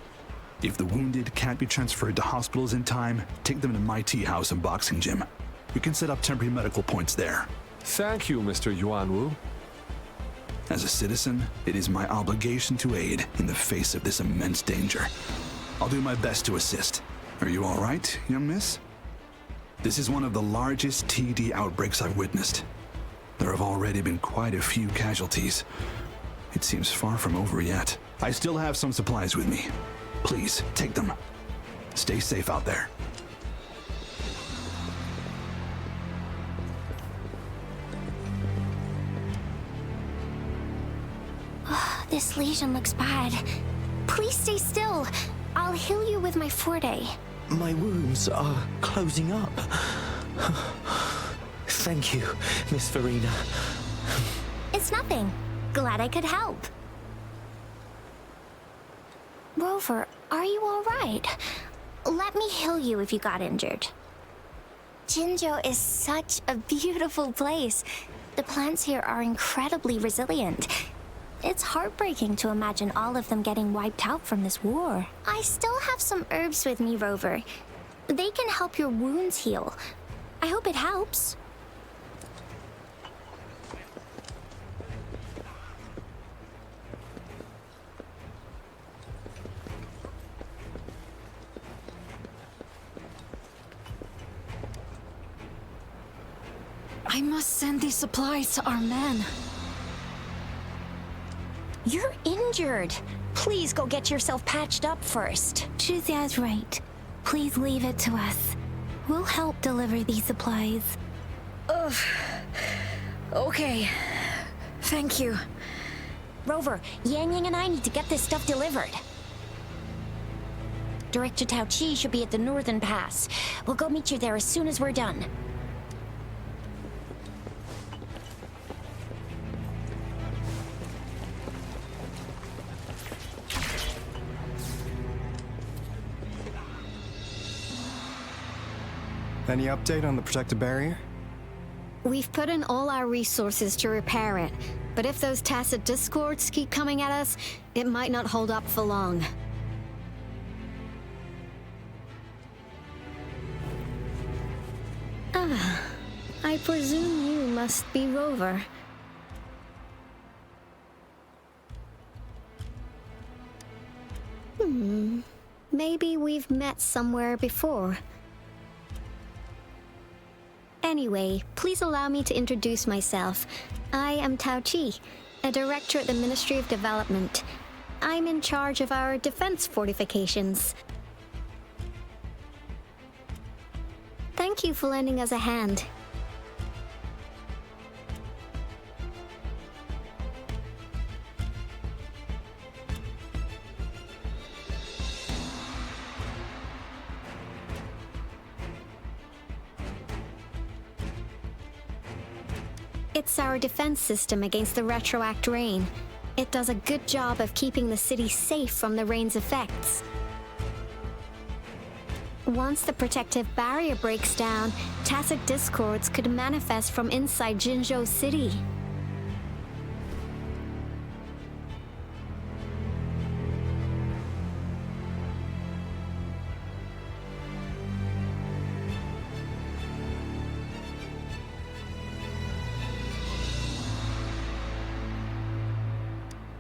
If the wounded can't be transferred to hospitals in time, take them to my tea house and boxing gym. We can set up temporary medical points there. Thank you, Mr. Yuanwu. As a citizen, it is my obligation to aid in the face of this immense danger. I'll do my best to assist. Are you all right, young miss? This is one of the largest TD outbreaks I've witnessed. There have already been quite a few casualties. It seems far from over yet. I still have some supplies with me. Please, take them. Stay safe out there. This lesion looks bad. Please stay still. I'll heal you with my forte. My wounds are closing up. Thank you, Miss Verena. It's nothing. Glad I could help. Rover, are you all right? Let me heal you if you got injured. Jinzhou is such a beautiful place. The plants here are incredibly resilient. It's heartbreaking to imagine all of them getting wiped out from this war. I still have some herbs with me, Rover. They can help your wounds heal. I hope it helps. I must send these supplies to our men. You're injured. Please go get yourself patched up first. Zhuxia's right. Please leave it to us. We'll help deliver these supplies. Ugh. Okay. Thank you. Rover, Yang Yang and I need to get this stuff delivered. Director Tao Chi should be at the Northern Pass. We'll go meet you there as soon as we're done. Any update on the protective barrier? We've put in all our resources to repair it, but if those tacit discords keep coming at us, it might not hold up for long. Ah, I presume you must be Rover. Maybe we've met somewhere before. Anyway, please allow me to introduce myself. I am Tao Chi, a director at the Ministry of Development. I'm in charge of our defense fortifications. Thank you for lending us a hand. It's our defense system against the retroact rain. It does a good job of keeping the city safe from the rain's effects. Once the protective barrier breaks down, tacit discords could manifest from inside Jinzhou City.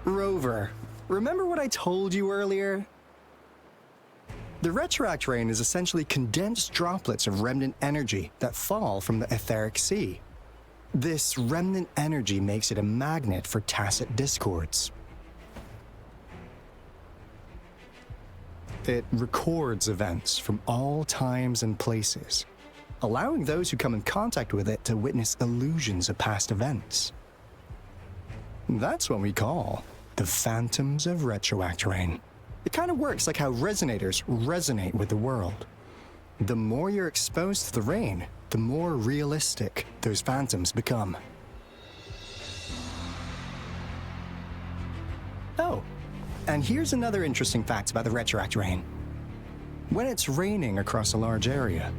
Rover, remember what I told you earlier? The retroact rain is essentially condensed droplets of remnant energy that fall from the etheric sea. This remnant energy makes it a magnet for tacit discords. It records events from all times and places, allowing those who come in contact with it to witness illusions of past events. That's what we call the phantoms of retroact rain. It kind of works like how resonators resonate with the world. The more you're exposed to the rain, the more realistic those phantoms become. Oh, and here's another interesting fact about the retroact rain. When it's raining across a large area,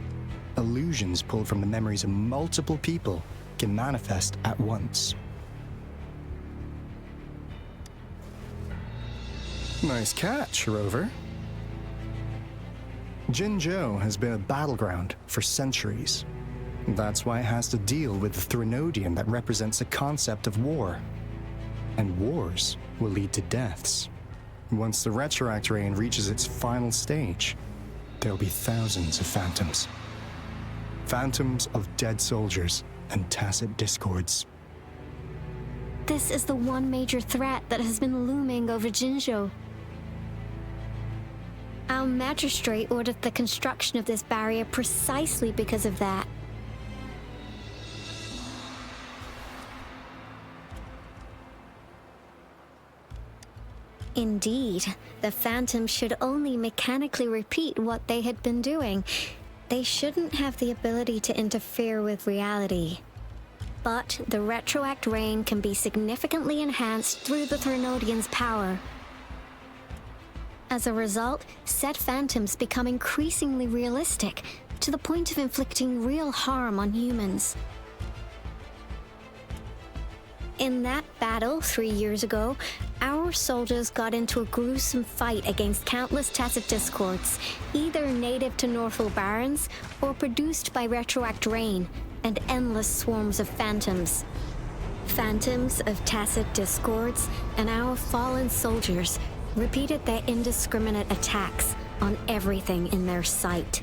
illusions pulled from the memories of multiple people can manifest at once. Nice catch, Rover. Jinzhou has been a battleground for centuries. That's why it has to deal with the Threnodian that represents the concept of war. And wars will lead to deaths. Once the retroact rain reaches its final stage, there'll be thousands of phantoms. Phantoms of dead soldiers and tacit discords. This is the one major threat that has been looming over Jinzhou. Our magistrate ordered the construction of this barrier precisely because of that. Indeed, the phantoms should only mechanically repeat what they had been doing. They shouldn't have the ability to interfere with reality. But the retroact rain can be significantly enhanced through the Threnodian's power. As a result, said phantoms become increasingly realistic, to the point of inflicting real harm on humans. In that battle 3 years ago, our soldiers got into a gruesome fight against countless tacit discords, either native to Northwell Barrens or produced by retroact rain and endless swarms of phantoms. Phantoms of tacit discords and our fallen soldiers repeated their indiscriminate attacks on everything in their sight.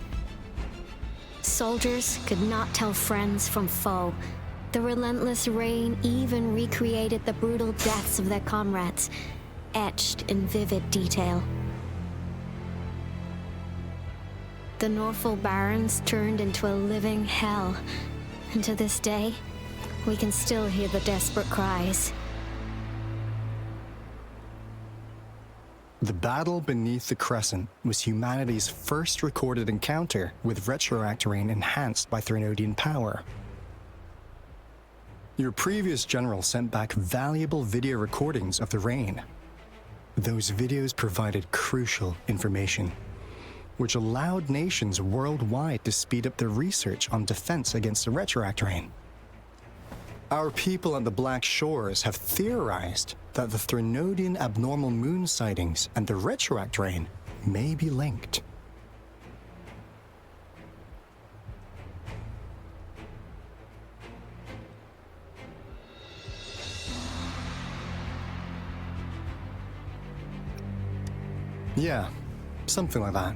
Soldiers could not tell friends from foe. The relentless rain even recreated the brutal deaths of their comrades, etched in vivid detail. The Northwell Barrens turned into a living hell, and to this day, we can still hear the desperate cries. The battle beneath the Crescent was humanity's first recorded encounter with retroact rain enhanced by Threnodian power. Your previous general sent back valuable video recordings of the rain. Those videos provided crucial information, which allowed nations worldwide to speed up their research on defense against the retroact rain. Our people on the Black Shores have theorized that the Threnodian abnormal moon sightings and the retroact rain may be linked. Yeah, something like that.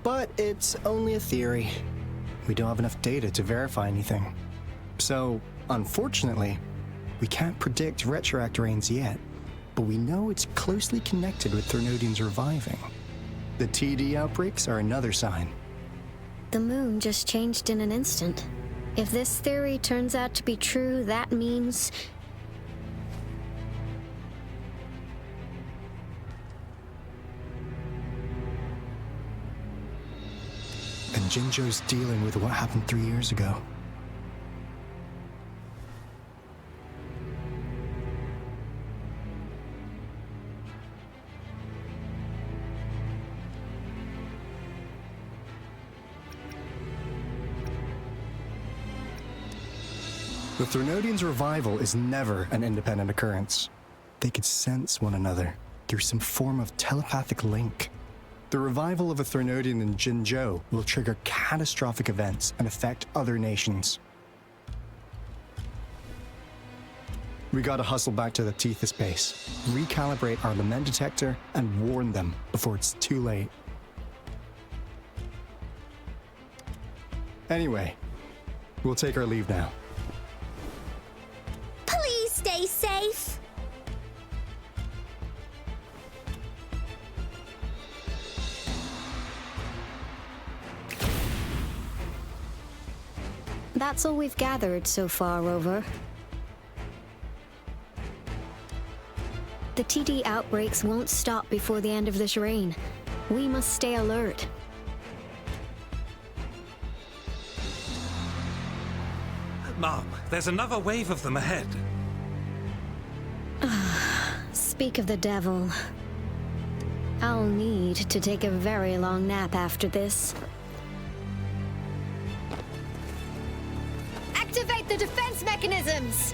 But it's only a theory. We don't have enough data to verify anything. So, unfortunately, we can't predict retroact rains yet, but we know it's closely connected with Threnodians reviving. The TD outbreaks are another sign. The moon just changed in an instant. If this theory turns out to be true, that means... And Jinzhou's dealing with what happened 3 years ago. The Threnodians' revival is never an independent occurrence. They could sense one another through some form of telepathic link. The revival of a Threnodian in Jinzhou will trigger catastrophic events and affect other nations. We gotta hustle back to the Tethys base, recalibrate our lament detector, and warn them before it's too late. Anyway, we'll take our leave now. Please stay safe. That's all we've gathered so far, Rover. The TD outbreaks won't stop before the end of this reign. We must stay alert. Mom, there's another wave of them ahead. Speak of the devil. I'll need to take a very long nap after this. Activate the defense mechanisms!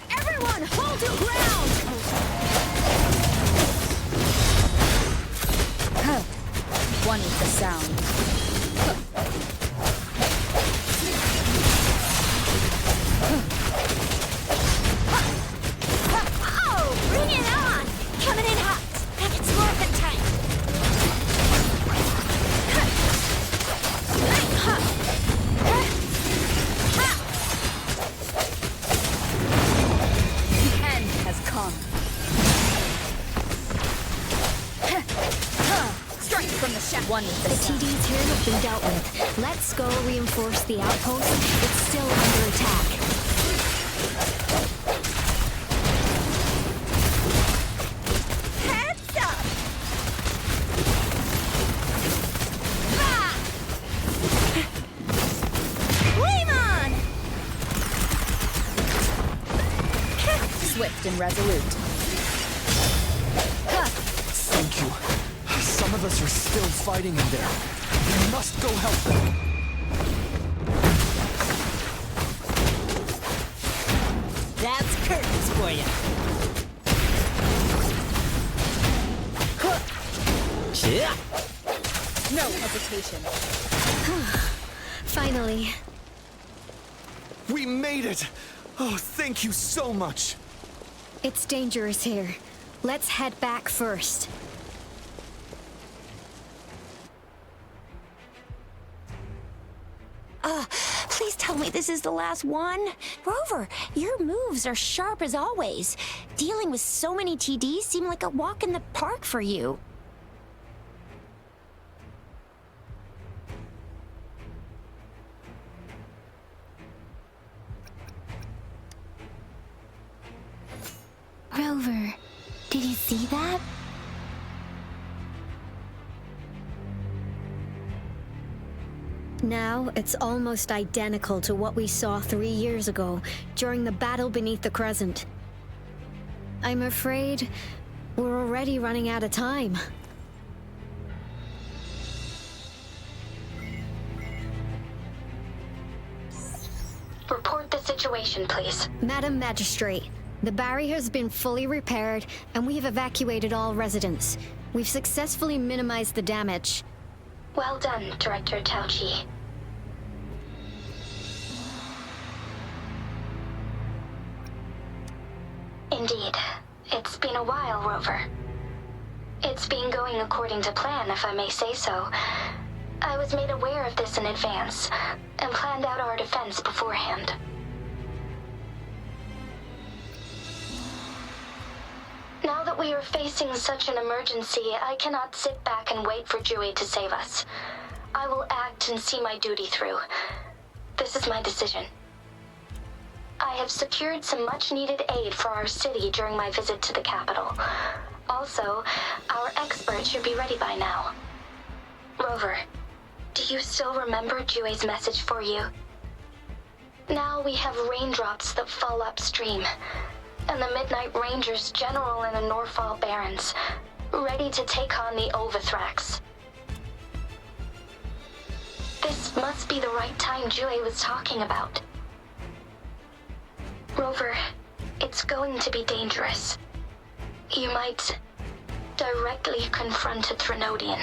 Everyone, hold your ground! One with the sound. Oh, bring it on! Coming in hot, and it's morphin' time. The end has come. Strike from the shaft. One with the sound. TDs here have been dealt with. Let's go reinforce the outpost. It's still under attack. Heads up! Ah! Flame on! Swift and resolute. Thank you. Some of us are still fighting in there. We must go help them. That's curtains for you. No hesitation. Finally. We made it! Oh, thank you so much! It's dangerous here. Let's head back first. Please tell me this is the last one. Rover, your moves are sharp as always. Dealing with so many TDs seem like a walk in the park for you. Rover, did you see that? Now, it's almost identical to what we saw 3 years ago, during the battle beneath the Crescent. I'm afraid we're already running out of time. Report the situation, please. Madam Magistrate, the barrier has been fully repaired, and we have evacuated all residents. We've successfully minimized the damage. Well done, Director Tauchi. Indeed. It's been a while, Rover. It's been going according to plan, if I may say so. I was made aware of this in advance, and planned out our defense beforehand. Now that we are facing such an emergency, I cannot sit back and wait for Dewey to save us. I will act and see my duty through. This is my decision. I have secured some much-needed aid for our city during my visit to the capital. Also, our expert should be ready by now. Rover, do you still remember Jue's message for you? Now we have raindrops that fall upstream, and the Midnight Rangers general in the Norfall Barrens, ready to take on the Overthrax. This must be the right time Jue was talking about. Rover, it's going to be dangerous. You might directly confront a Trinodian.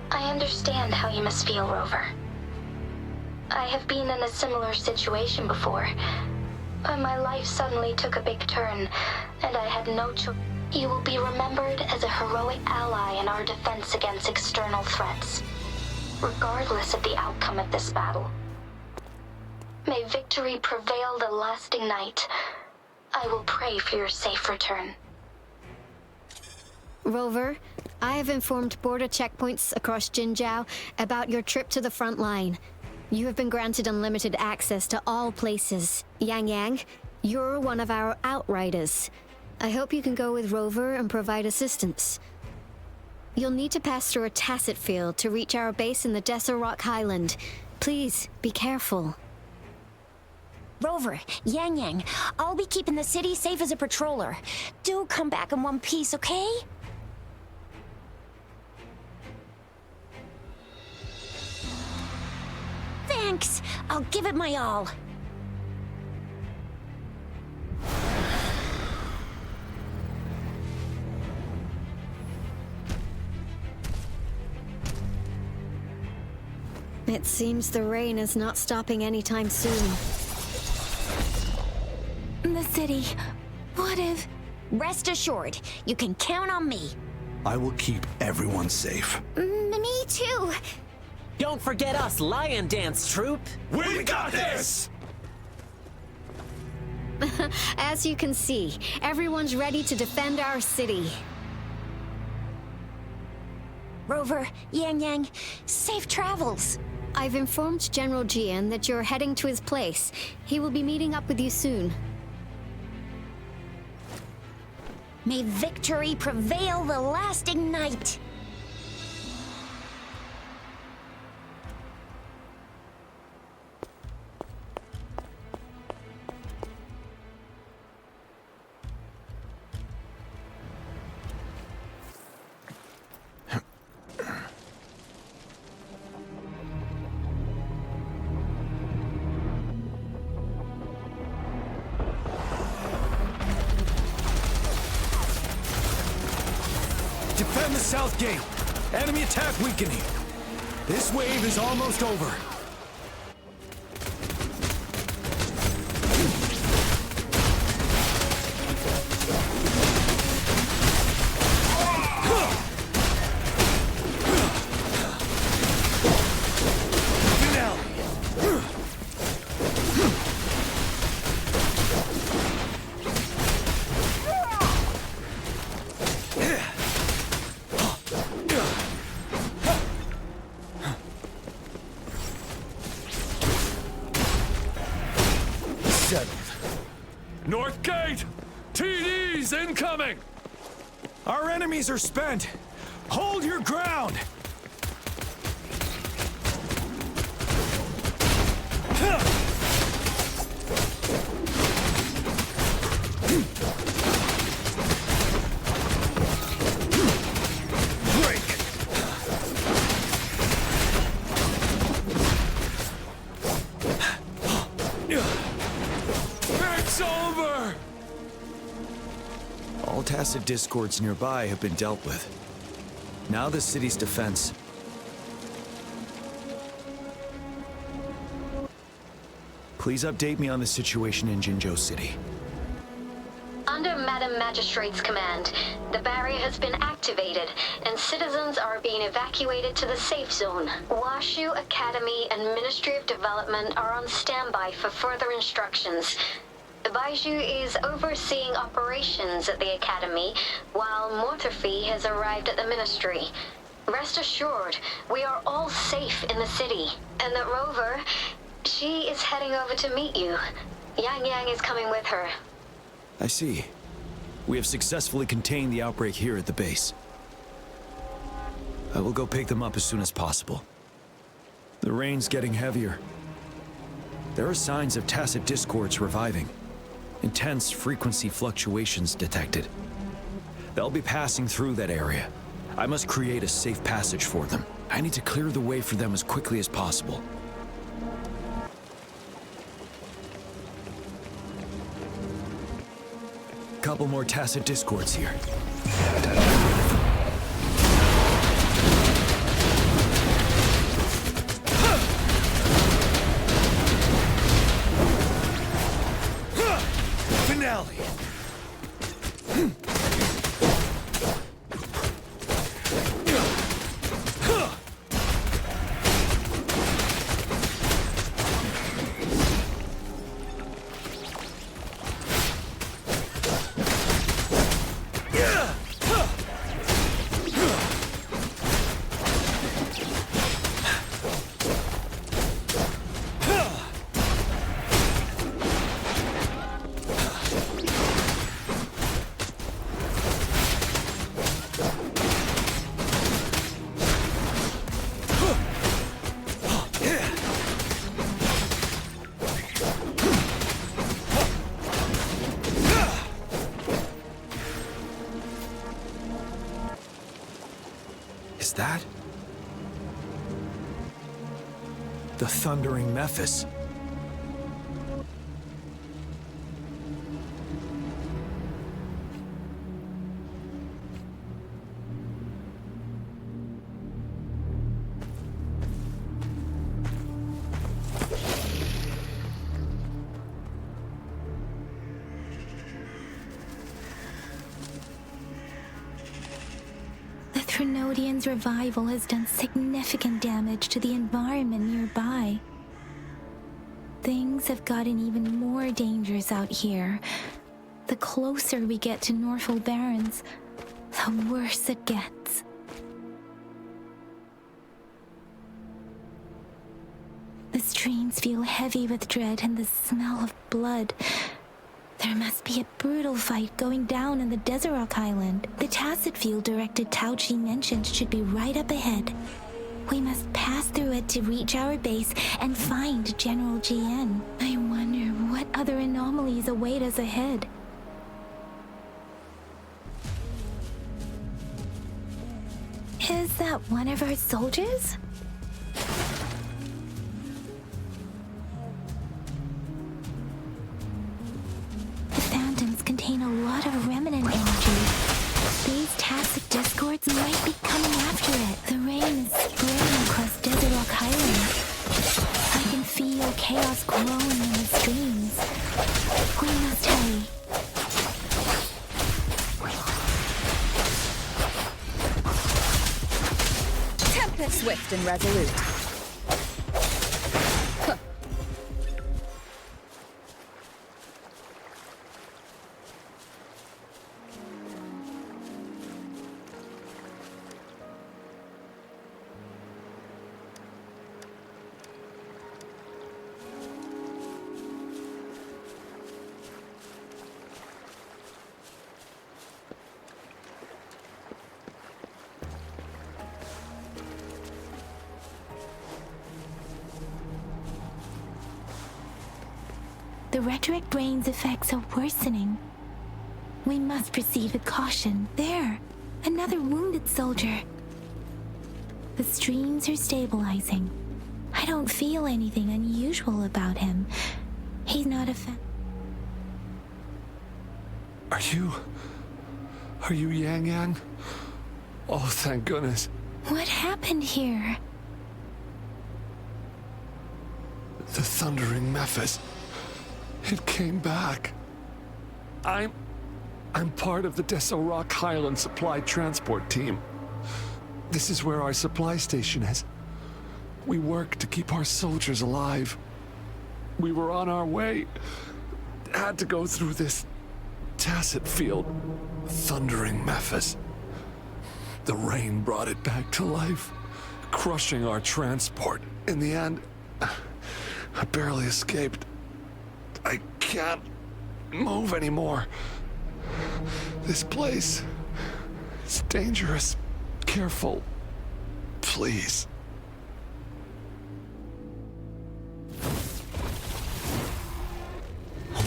I understand how you must feel, Rover. I have been in a similar situation before, when my life suddenly took a big turn, and I had no choice. You will be remembered as a heroic ally in our defense against external threats, regardless of the outcome of this battle. May victory prevail the lasting night. I will pray for your safe return. Rover, I have informed border checkpoints across Jinzhou about your trip to the front line. You have been granted unlimited access to all places. Yang Yang, you're one of our outriders. I hope you can go with Rover and provide assistance. You'll need to pass through a tacit field to reach our base in the Desert Rock Highland. Please, be careful. Rover, Yang Yang, I'll be keeping the city safe as a patroller. Do come back in one piece, okay? Thanks. I'll give it my all. It seems the rain is not stopping anytime soon. The city. What if... Rest assured, you can count on me. I will keep everyone safe. Me too. Don't forget us, Lion Dance Troop! We got this! As you can see, everyone's ready to defend our city. Rover, Yang Yang, safe travels. I've informed General Jian that you're heading to his place. He will be meeting up with you soon. May victory prevail the lasting night. Defend the south gate. Enemy attack weakening. This wave is almost over. North Gate! TDs incoming! Our enemies are spent. Hold your ground! All tacit discords nearby have been dealt with. Now the city's defense. Please update me on the situation in Jinzhou City. Under Madam Magistrate's command, the barrier has been activated, and citizens are being evacuated to the safe zone. Washu Academy and Ministry of Development are on standby for further instructions. Baiju is overseeing operations at the Academy, while Mortherfee has arrived at the Ministry. Rest assured, we are all safe in the city. And that Rover, she is heading over to meet you. Yang Yang is coming with her. I see. We have successfully contained the outbreak here at the base. I will go pick them up as soon as possible. The rain's getting heavier. There are signs of tacit discords reviving. Intense frequency fluctuations detected. They'll be passing through that area. I must create a safe passage for them. I need to clear the way for them as quickly as possible. Couple more tacit discords here. Finale! Is that the thundering Mephis? Trinodian's revival has done significant damage to the environment nearby. Things have gotten even more dangerous out here. The closer we get to Norfolk Barrens, the worse it gets. The streams feel heavy with dread and the smell of blood. There must be a brutal fight going down in the Desert Island. The tacit field-directed Tauchi mentioned should be right up ahead. We must pass through it to reach our base and find General GN. I wonder what other anomalies await us ahead. Is that one of our soldiers? Contain a lot of remnant energy. These tacit discords might be coming after it. The rain is spraying across Desert Rock Island. I can feel chaos growing in the streams. We must hurry. Template swift and resolute. The retroact rain's effects are worsening. We must proceed with caution. There! Another wounded soldier. The streams are stabilizing. I don't feel anything unusual about him. He's not a Are you Yang Yang? Oh, thank goodness. What happened here? The thundering Mephis. It came back. I'm part of the Deso Rock Highland supply transport team. This is where our supply station is. We work to keep our soldiers alive. We were on our way, had to go through this tacet field. Thundering Memphis. The rain brought it back to life, crushing our transport. In the end, I barely escaped. I can't move anymore. This place is dangerous. Careful. Please.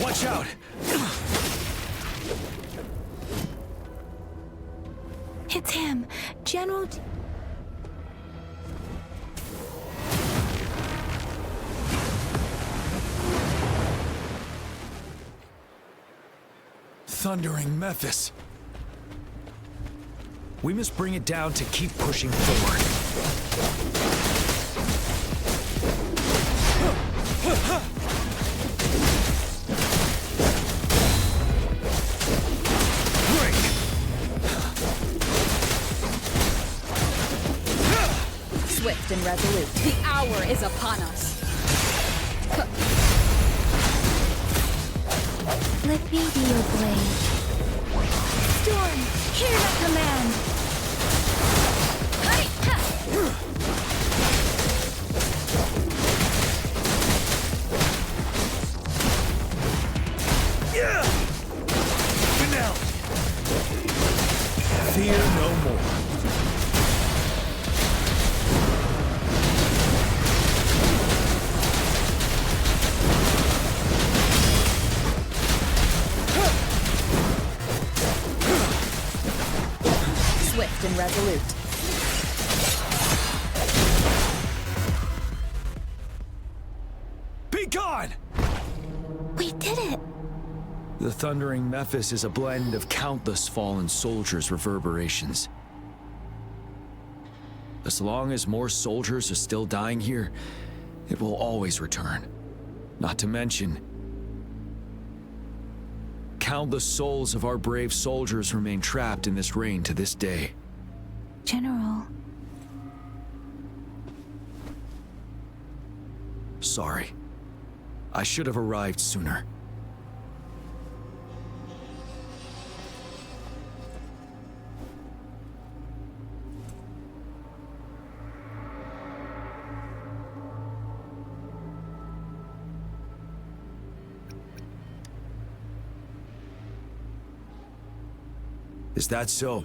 Watch out! It's him, General. Thundering Memphis. We must bring it down to keep pushing forward. Swift and resolute. The hour is upon us. Let me be your blade. Storm, hear my command. Finale. Fear no more. Swift and resolute. Be gone! We did it. The Thundering Memphis is a blend of countless fallen soldiers' reverberations. As long as more soldiers are still dying here, it will always return. Not to mention, countless souls of our brave soldiers remain trapped in this rain to this day. General. Sorry. I should have arrived sooner. Is that so?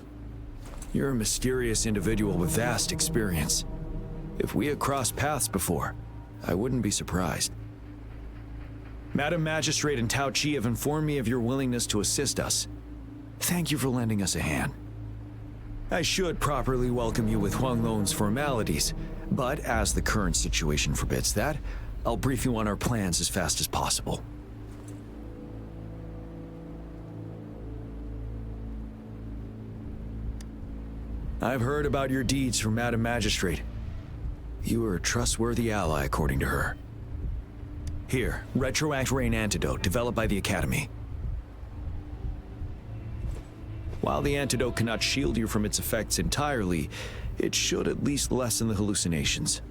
You're a mysterious individual with vast experience. If we had crossed paths before, I wouldn't be surprised. Madam Magistrate and Tao Chi have informed me of your willingness to assist us. Thank you for lending us a hand. I should properly welcome you with Huang Lon's formalities, but as the current situation forbids that, I'll brief you on our plans as fast as possible. I've heard about your deeds from Madam Magistrate. You are a trustworthy ally, according to her. Here, Retroact Rain Antidote, developed by the Academy. While the antidote cannot shield you from its effects entirely, it should at least lessen the hallucinations.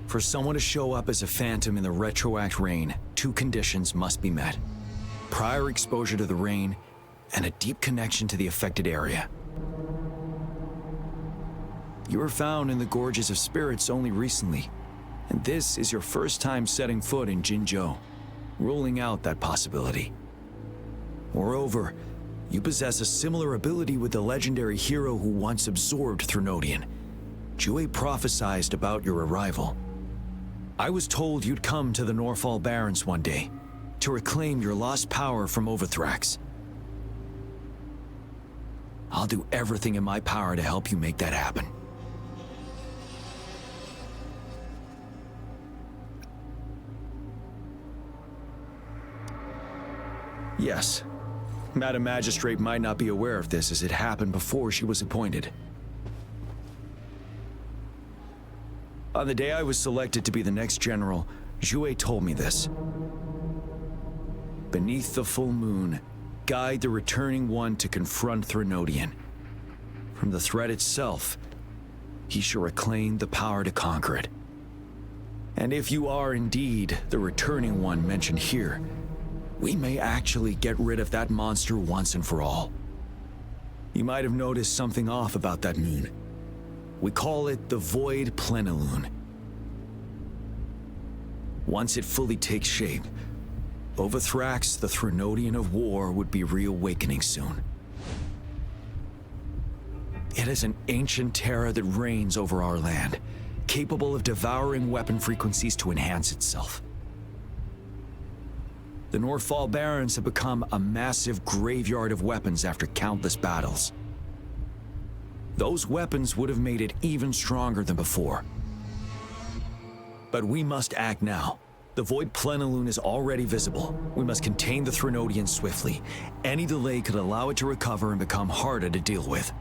For someone to show up as a phantom in the Retroact Rain, 2 conditions must be met. Prior exposure to the rain, and a deep connection to the affected area. You were found in the Gorges of Spirits only recently, and this is your first time setting foot in Jinzhou, ruling out that possibility. Moreover, you possess a similar ability with the legendary hero who once absorbed Threnodian. Jue prophesied about your arrival. I was told you'd come to the Norfall Barrens one day, to reclaim your lost power from Overthrax. I'll do everything in my power to help you make that happen. Yes. Madam Magistrate might not be aware of this as it happened before she was appointed. On the day I was selected to be the next general, Jue told me this. Beneath the full moon, guide the returning one to confront Threnodian. From the threat itself, he shall reclaim the power to conquer it. And if you are indeed the returning one mentioned here, we may actually get rid of that monster once and for all. You might have noticed something off about that moon. We call it the Void Plenilune. Once it fully takes shape, Wuthering, the Threnodian of War, would be reawakening soon. It is an ancient terror that reigns over our land, capable of devouring weapon frequencies to enhance itself. The Northfall Barrens have become a massive graveyard of weapons after countless battles. Those weapons would have made it even stronger than before. But we must act now. The Void Plenilune is already visible. We must contain the Threnodian swiftly. Any delay could allow it to recover and become harder to deal with.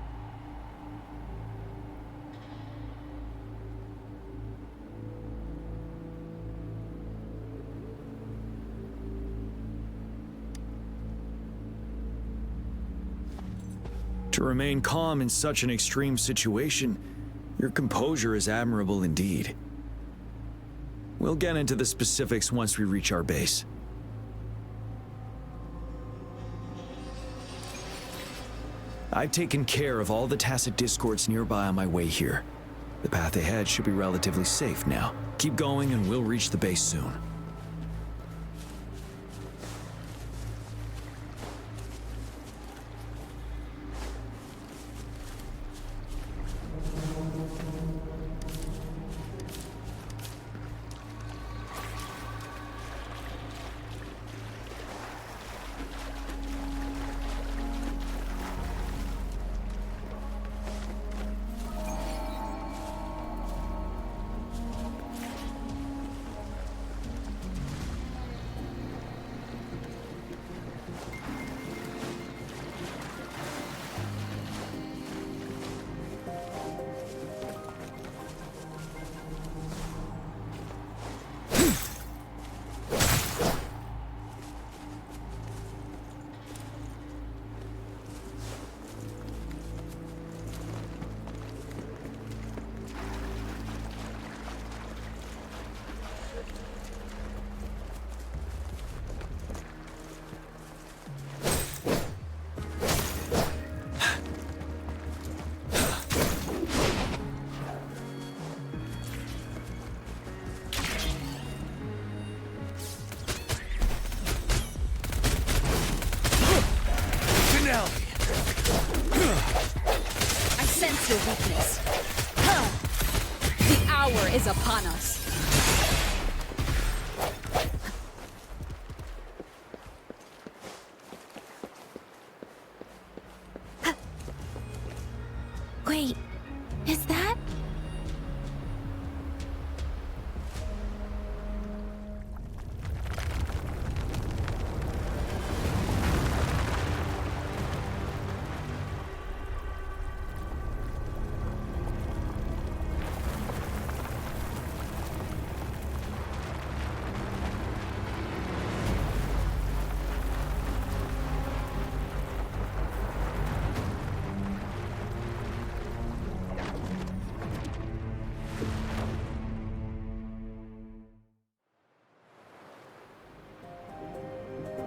To remain calm in such an extreme situation, your composure is admirable indeed. We'll get into the specifics once we reach our base. I've taken care of all the tacit discords nearby on my way here. The path ahead should be relatively safe now. Keep going and we'll reach the base soon. I sense your weakness. The hour is upon us. Wait, is that?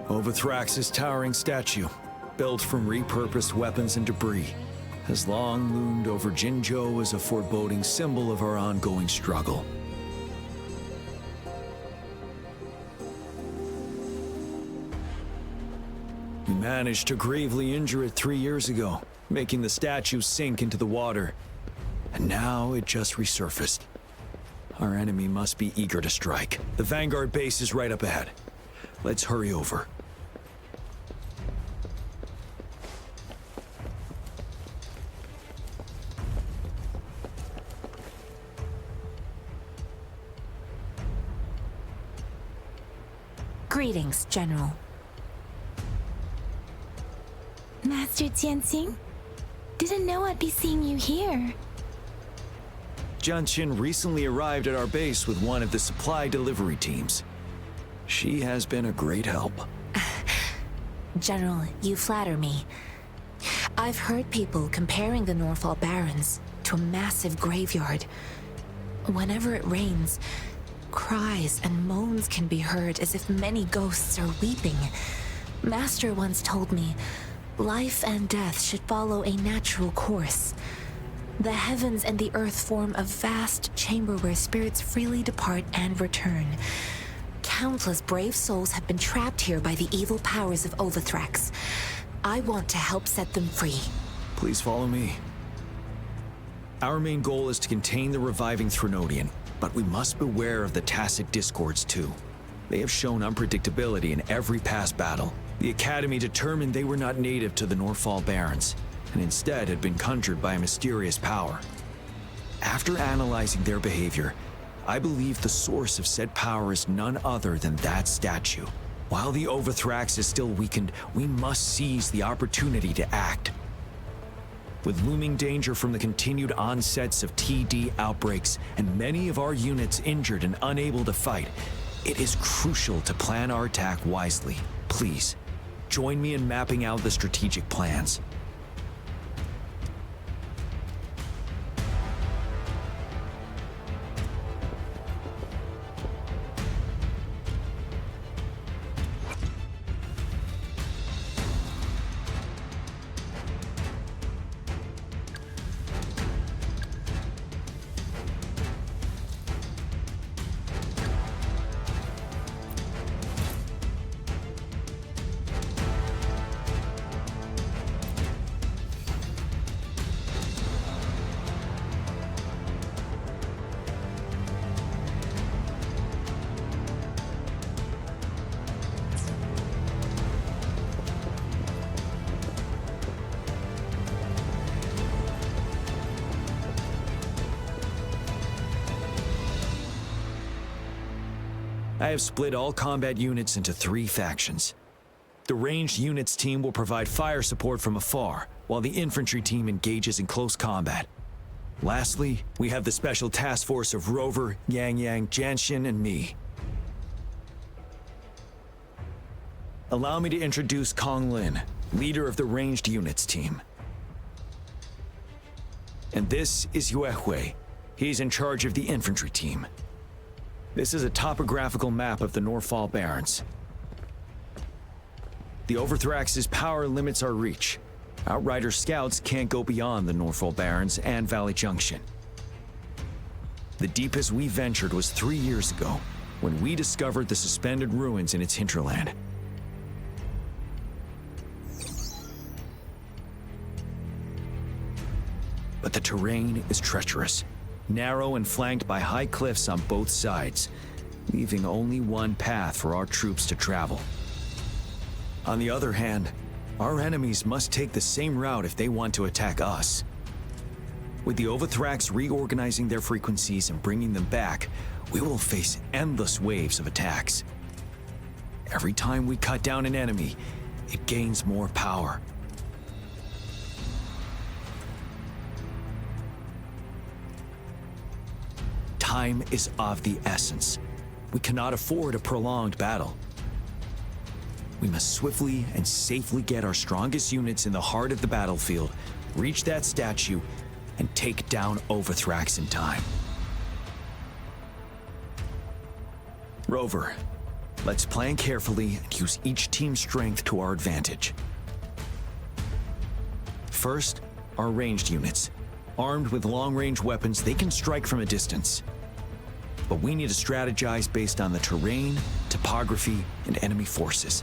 Wuthrax's towering statue, built from repurposed weapons and debris, has long loomed over Jinzhou as a foreboding symbol of our ongoing struggle. We managed to gravely injure it 3 years ago, making the statue sink into the water. And now it just resurfaced. Our enemy must be eager to strike. The Vanguard base is right up ahead. Let's hurry over. Greetings, General. Master Jianxing? Didn't know I'd be seeing you here. Jianqin recently arrived at our base with one of the supply delivery teams. She has been a great help. General, you flatter me. I've heard people comparing the Northfall Barrens to a massive graveyard. Whenever it rains, cries and moans can be heard as if many ghosts are weeping. Master once told me, life and death should follow a natural course. The heavens and the earth form a vast chamber where spirits freely depart and return. Countless brave souls have been trapped here by the evil powers of Wuthering. I want to help set them free. Please follow me. Our main goal is to contain the reviving Threnodian, but we must beware of the tacit discords too. They have shown unpredictability in every past battle. The Academy determined they were not native to the Norfall Barrens, and instead had been conjured by a mysterious power. After analyzing their behavior, I believe the source of said power is none other than that statue. While the Overthrax is still weakened, we must seize the opportunity to act. With looming danger from the continued onsets of TD outbreaks and many of our units injured and unable to fight, it is crucial to plan our attack wisely. Please, join me in mapping out the strategic plans. I have split all combat units into 3 factions. The ranged units team will provide fire support from afar, while the infantry team engages in close combat. Lastly, we have the special task force of Rover, Yang Yang, Janshin, and me. Allow me to introduce Kong Lin, leader of the ranged units team. And this is Yue Hui. He's in charge of the infantry team. This is a topographical map of the Norfall Barrens. The Overthrax's power limits our reach. Outrider scouts can't go beyond the Norfall Barrens and Valley Junction. The deepest we ventured was 3 years ago, when we discovered the suspended ruins in its hinterland. But the terrain is treacherous, narrow and flanked by high cliffs on both sides, leaving only one path for our troops to travel. On the other hand, our enemies must take the same route if they want to attack us. With the Overthrax reorganizing their frequencies and bringing them back, we will face endless waves of attacks. Every time we cut down an enemy, it gains more power. Time is of the essence. We cannot afford a prolonged battle. We must swiftly and safely get our strongest units in the heart of the battlefield, reach that statue, and take down Overthrax in time. Rover, let's plan carefully and use each team's strength to our advantage. First, our ranged units. Armed with long-range weapons, they can strike from a distance. But we need to strategize based on the terrain, topography, and enemy forces.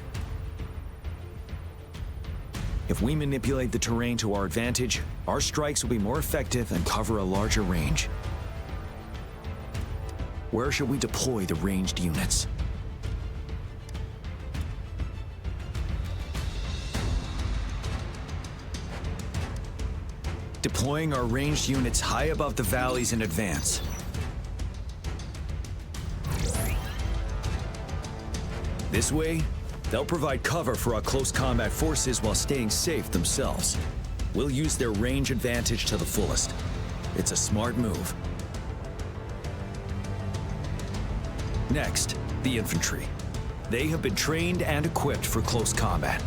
If we manipulate the terrain to our advantage, our strikes will be more effective and cover a larger range. Where should we deploy the ranged units? Deploying our ranged units high above the valleys in advance. This way, they'll provide cover for our close combat forces while staying safe themselves. We'll use their range advantage to the fullest. It's a smart move. Next, the infantry. They have been trained and equipped for close combat.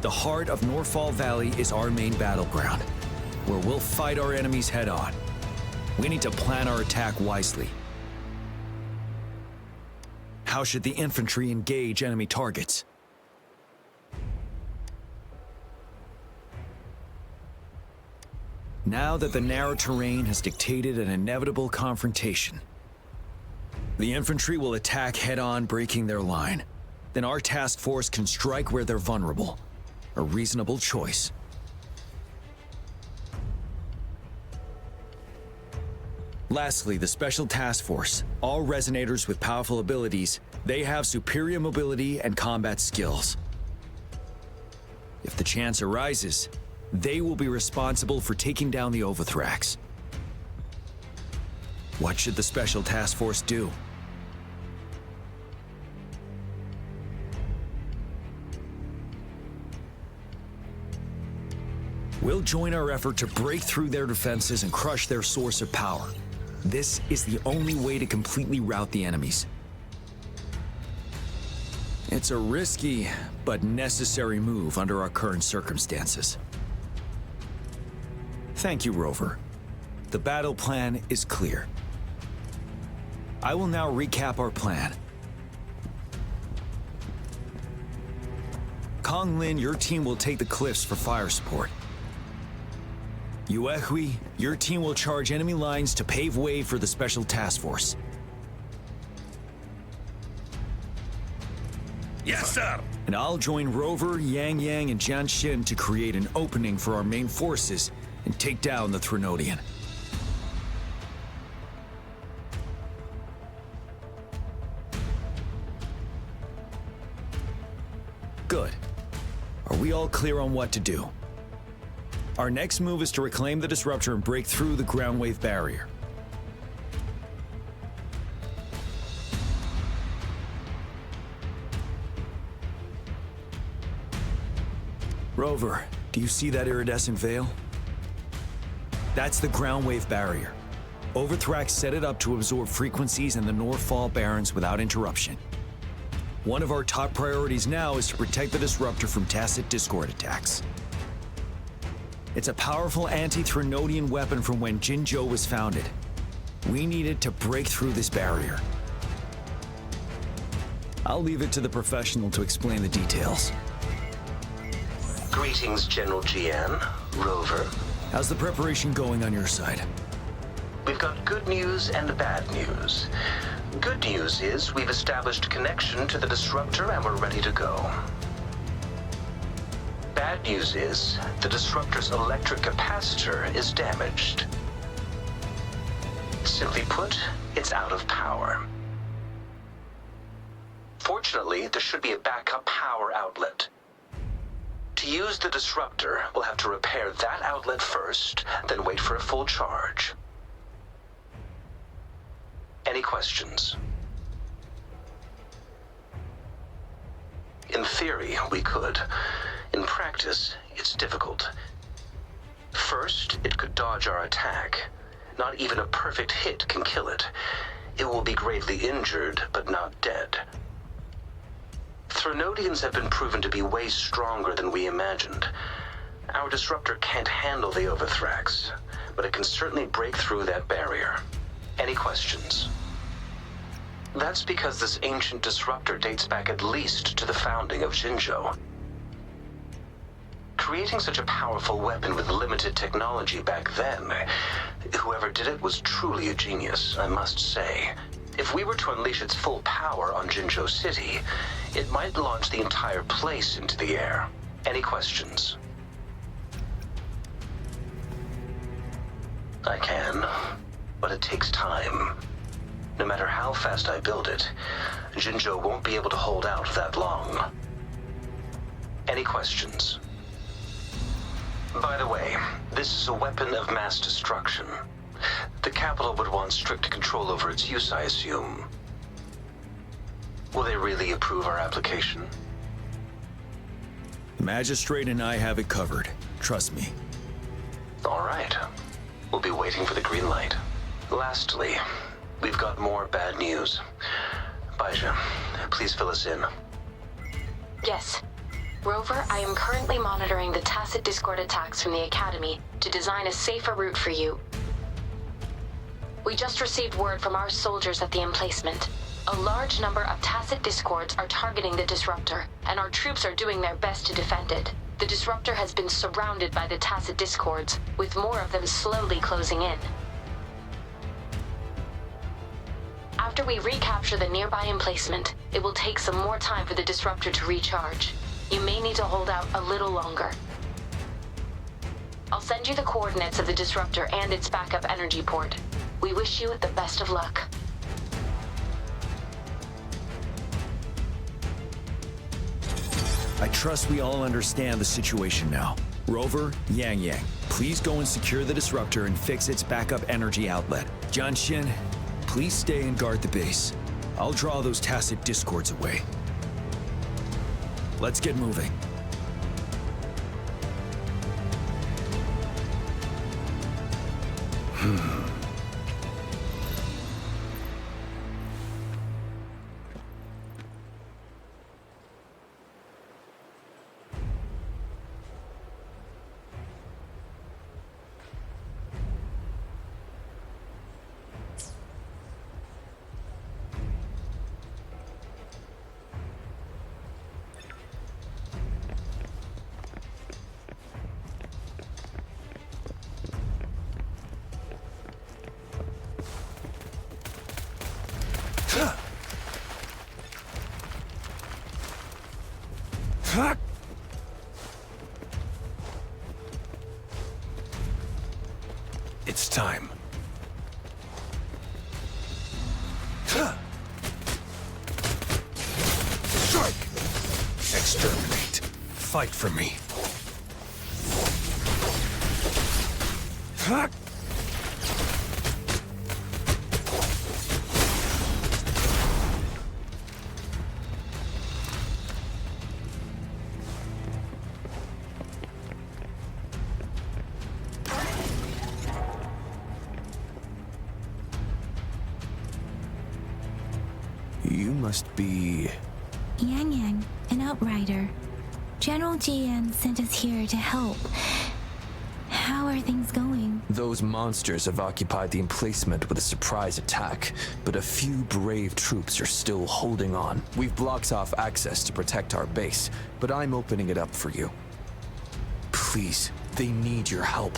The heart of Norfall Valley is our main battleground, where we'll fight our enemies head-on. We need to plan our attack wisely. How should the infantry engage enemy targets? Now that the narrow terrain has dictated an inevitable confrontation, the infantry will attack head-on, breaking their line. Then our task force can strike where they're vulnerable. A reasonable choice. Lastly, the Special Task Force. All resonators with powerful abilities, they have superior mobility and combat skills. If the chance arises, they will be responsible for taking down the Overthrax. What should the Special Task Force do? We'll join our effort to break through their defenses and crush their source of power. This is the only way to completely rout the enemies. It's a risky but necessary move under our current circumstances. Thank you, Rover. The battle plan is clear. I will now recap our plan. Kong Lin, your team will take the cliffs for fire support. Yuehui, your team will charge enemy lines to pave way for the Special Task Force. Yes, sir! And I'll join Rover, Yang Yang, and Jian Xin to create an opening for our main forces and take down the Threnodian. Good. Are we all clear on what to do? Our next move is to reclaim the disruptor and break through the ground wave barrier. Rover, do you see that iridescent veil? That's the ground wave barrier. Overthrax set it up to absorb frequencies in the Northfall Barrens without interruption. One of our top priorities now is to protect the disruptor from tacit Discord attacks. It's a powerful anti-Threnodian weapon from when Jinzhou was founded. We needed to break through this barrier. I'll leave it to the professional to explain the details. Greetings, General Jian, Rover. How's the preparation going on your side? We've got good news and bad news. Good news is we've established connection to the disruptor and we're ready to go. Bad news is the disruptor's electric capacitor is damaged. Simply put, it's out of power. Fortunately, there should be a backup power outlet. To use the disruptor, we'll have to repair that outlet first, then wait for a full charge. Any questions? In theory, we could. In practice, it's difficult. First, it could dodge our attack. Not even a perfect hit can kill it. It will be gravely injured, but not dead. Threnodians have been proven to be way stronger than we imagined. Our disruptor can't handle the Overthrax, but it can certainly break through that barrier. Any questions? That's because this ancient disruptor dates back at least to the founding of Jinzhou. Creating such a powerful weapon with limited technology back then, whoever did it was truly a genius, I must say. If we were to unleash its full power on Jinzhou City, it might launch the entire place into the air. Any questions? I can, but it takes time. No matter how fast I build it, Jinzhou won't be able to hold out that long. Any questions? By the way, this is a weapon of mass destruction. The capital would want strict control over its use, I assume. Will they really approve our application? The Magistrate and I have it covered. Trust me. All right. We'll be waiting for the green light. Lastly, we've got more bad news. Baizha, please fill us in. Yes. Rover, I am currently monitoring the tacit Discord attacks from the Academy to design a safer route for you. We just received word from our soldiers at the emplacement. A large number of tacit discords are targeting the disruptor, and our troops are doing their best to defend it. The disruptor has been surrounded by the tacit discords, with more of them slowly closing in. After we recapture the nearby emplacement, it will take some more time for the disruptor to recharge. You may need to hold out a little longer. I'll send you the coordinates of the disruptor and its backup energy port. We wish you the best of luck. I trust we all understand the situation now. Rover, Yang, please go and secure the disruptor and fix its backup energy outlet. Jianshin, please stay and guard the base. I'll draw those tacit discords away. Let's get moving. It's time. Strike! Exterminate. Fight for me. You must be... Yang, an outrider. General GN sent us here to help. How are things going? Those monsters have occupied the emplacement with a surprise attack, but a few brave troops are still holding on. We've blocked off access to protect our base, but I'm opening it up for you. Please, they need your help.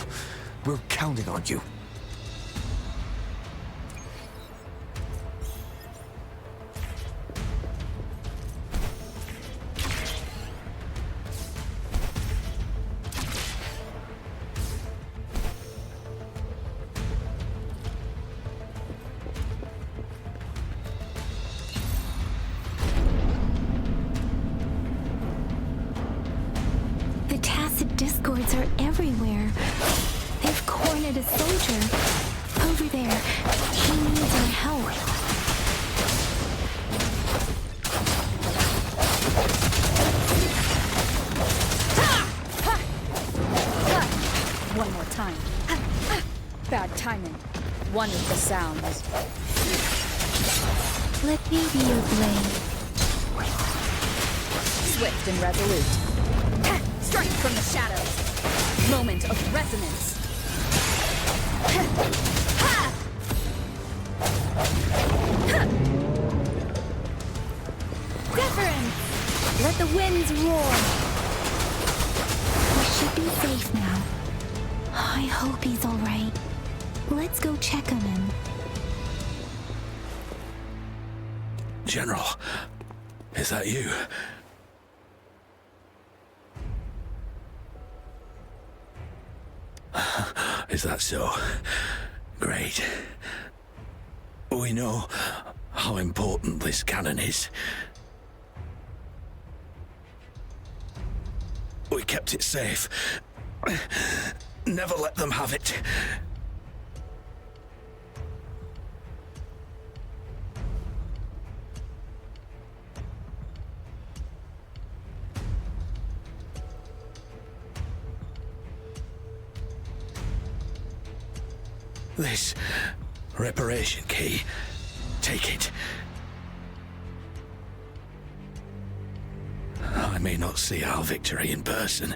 We're counting on you. The tacit discords are everywhere. They've cornered a soldier. Over there. He needs our help. One more time. Bad timing. One with the sounds. Let me be your blade. Swift and resolute. Strike from the shadows. Moment of resonance. Difference! Let the winds roar. We should be safe now. I hope he's all right. Let's go check on him. General, is that you? Is that so? Great. We know how important this cannon is. We kept it safe. Never let them have it. This reparation key, take it. I may not see our victory in person,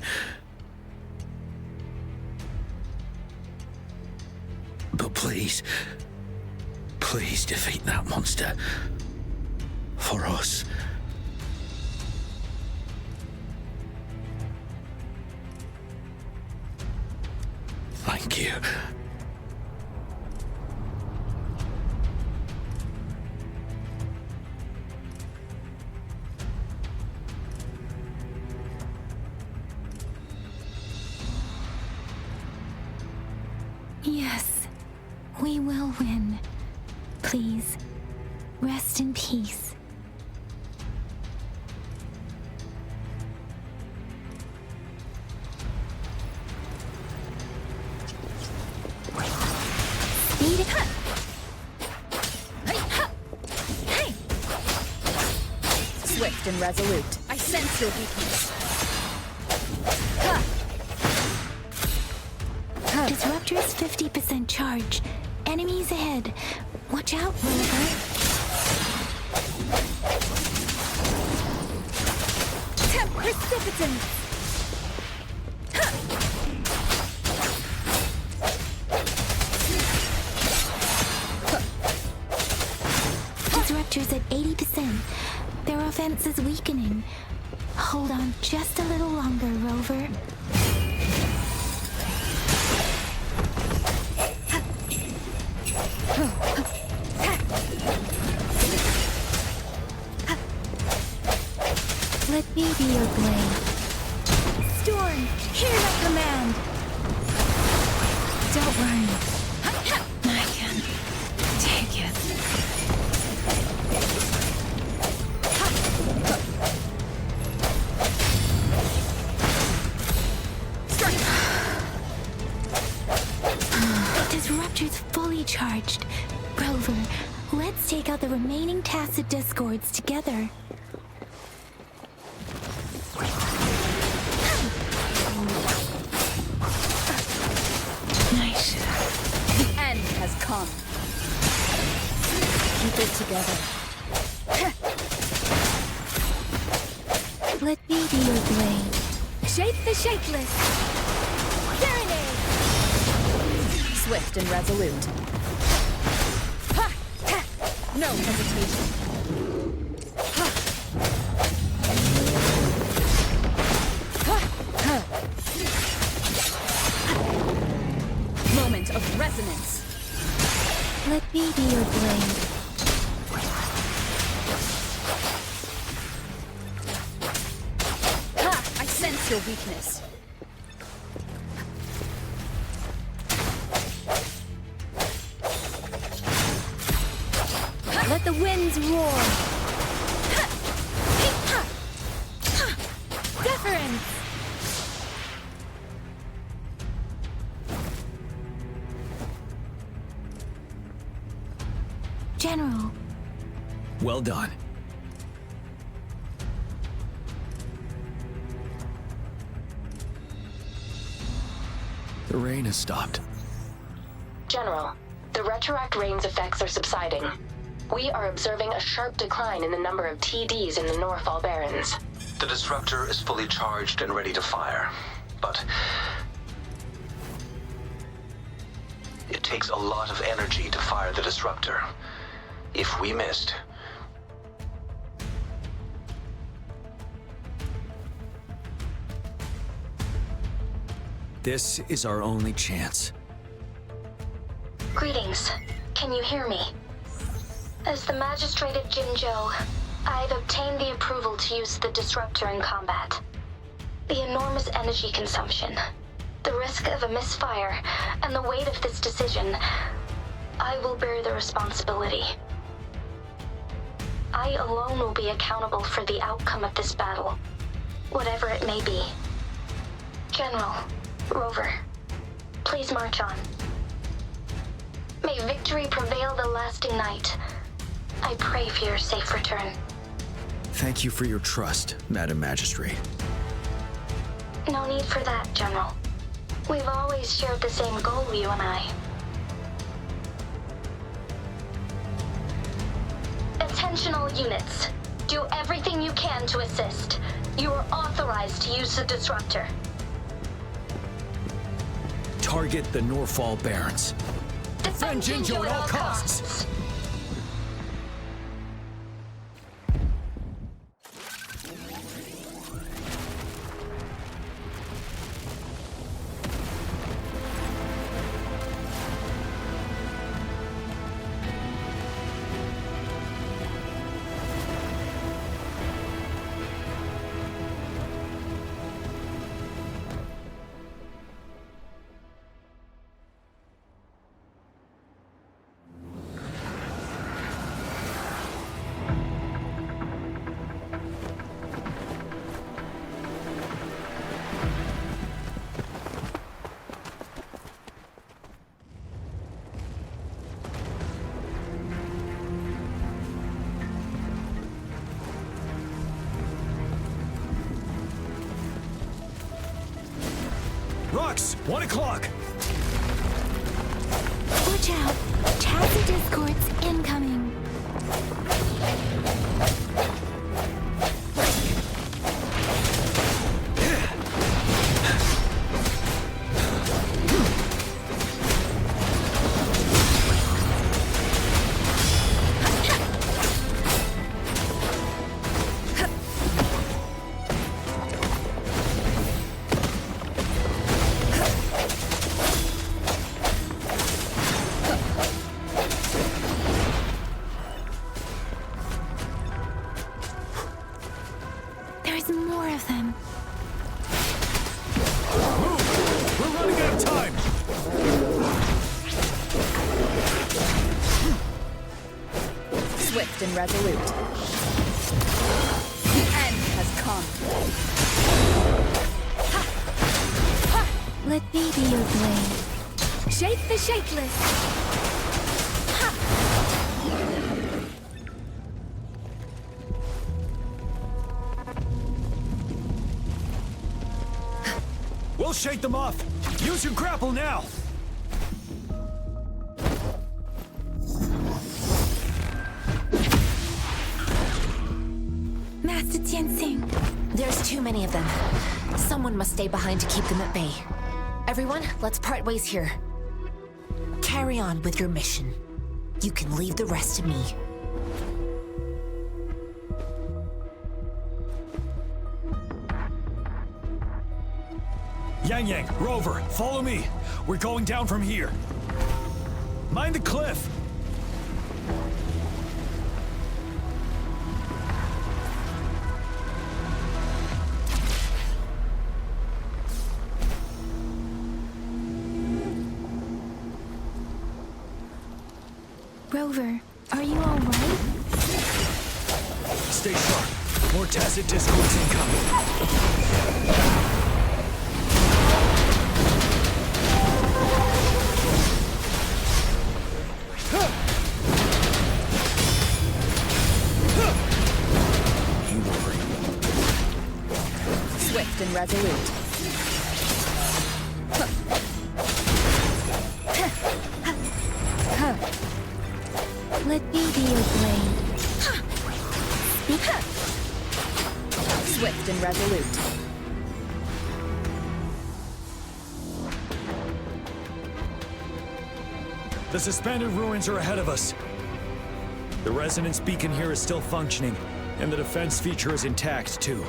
but please defeat that monster. for us. Thank you. Yes, we will win. Please, rest in peace. Speed it up. Hey! Swift and resolute. I sense your weakness. Disruptor's 50% charge. Enemies ahead. Watch out, Rover. Temp precipitant! Disruptor's at 80%. Their offense is weakening. Hold on just a little longer, Rover. Let me be your blade. Storm, hear the command! Don't worry. I can take it. Disruptor's fully charged. Rover, let's take out the remaining tacit discords together. Nice. The end has come. Keep it together. Let me be your blade. Shape the shapeless. Serenade. Swift and resolute. Ha! Ha! No hesitation. Ha! Ha! Ha! Moment of resonance. Let me be your blade. Ha! I sense your weakness. Let the winds roar. Deference. General. Well done. The rain has stopped. General, the retroact rain's effects are subsiding. We are observing a sharp decline in the number of TDs in the Norfall Barrens. The disruptor is fully charged and ready to fire, but it takes a lot of energy to fire the disruptor. If we missed, this is our only chance. Greetings. Can you hear me? As the Magistrate of Jinzhou, I've obtained the approval to use the disruptor in combat. The enormous energy consumption, the risk of a misfire, and the weight of this decision, I will bear the responsibility. I alone will be accountable for the outcome of this battle, whatever it may be. General, Rover, please march on. May victory prevail the lasting night. I pray for your safe return. Thank you for your trust, Madam Magistrate. No need for that, General. We've always shared the same goal, you and I. Attention all units. Do everything you can to assist. You are authorized to use the disruptor. Target the Norfall Barrens. Defend Jinzhou at all costs. Fox, 1 o'clock. Watch out! Tacit discords incoming. There's more of them. Move! We're running out of time! Swift and resolute. The end has come. Let me be your blade. Shake the shakeless. We'll shake them off! Use your grapple now! Master Tianxing. There's too many of them. Someone must stay behind to keep them at bay. Everyone, let's part ways here. Carry on with your mission. You can leave the rest to me. Yang Yang, Rover, follow me. We're going down from here. Mind the cliff. Rover, are you all right? Stay sharp. More tacit discords incoming. Swift and resolute. Let me be your blade. Swift and resolute. The suspended ruins are ahead of us. The resonance beacon here is still functioning, and the defense feature is intact, too.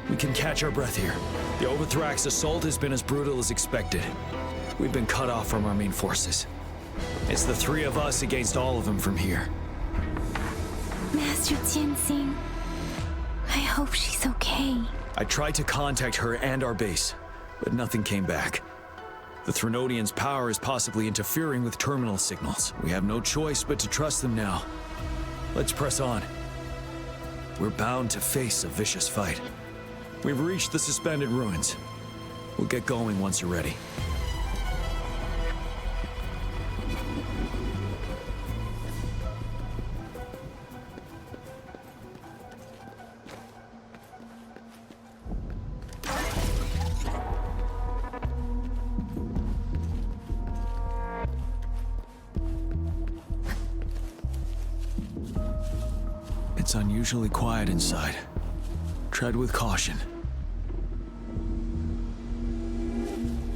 We can catch our breath here. The Overthrax assault has been as brutal as expected. We've been cut off from our main forces. It's the three of us against all of them from here. Master Tianxing, I hope she's okay. I tried to contact her and our base, but nothing came back. The Threnodians' power is possibly interfering with terminal signals. We have no choice but to trust them now. Let's press on. We're bound to face a vicious fight. We've reached the suspended ruins. We'll get going once you're ready. It's unusually quiet inside. Tread with caution.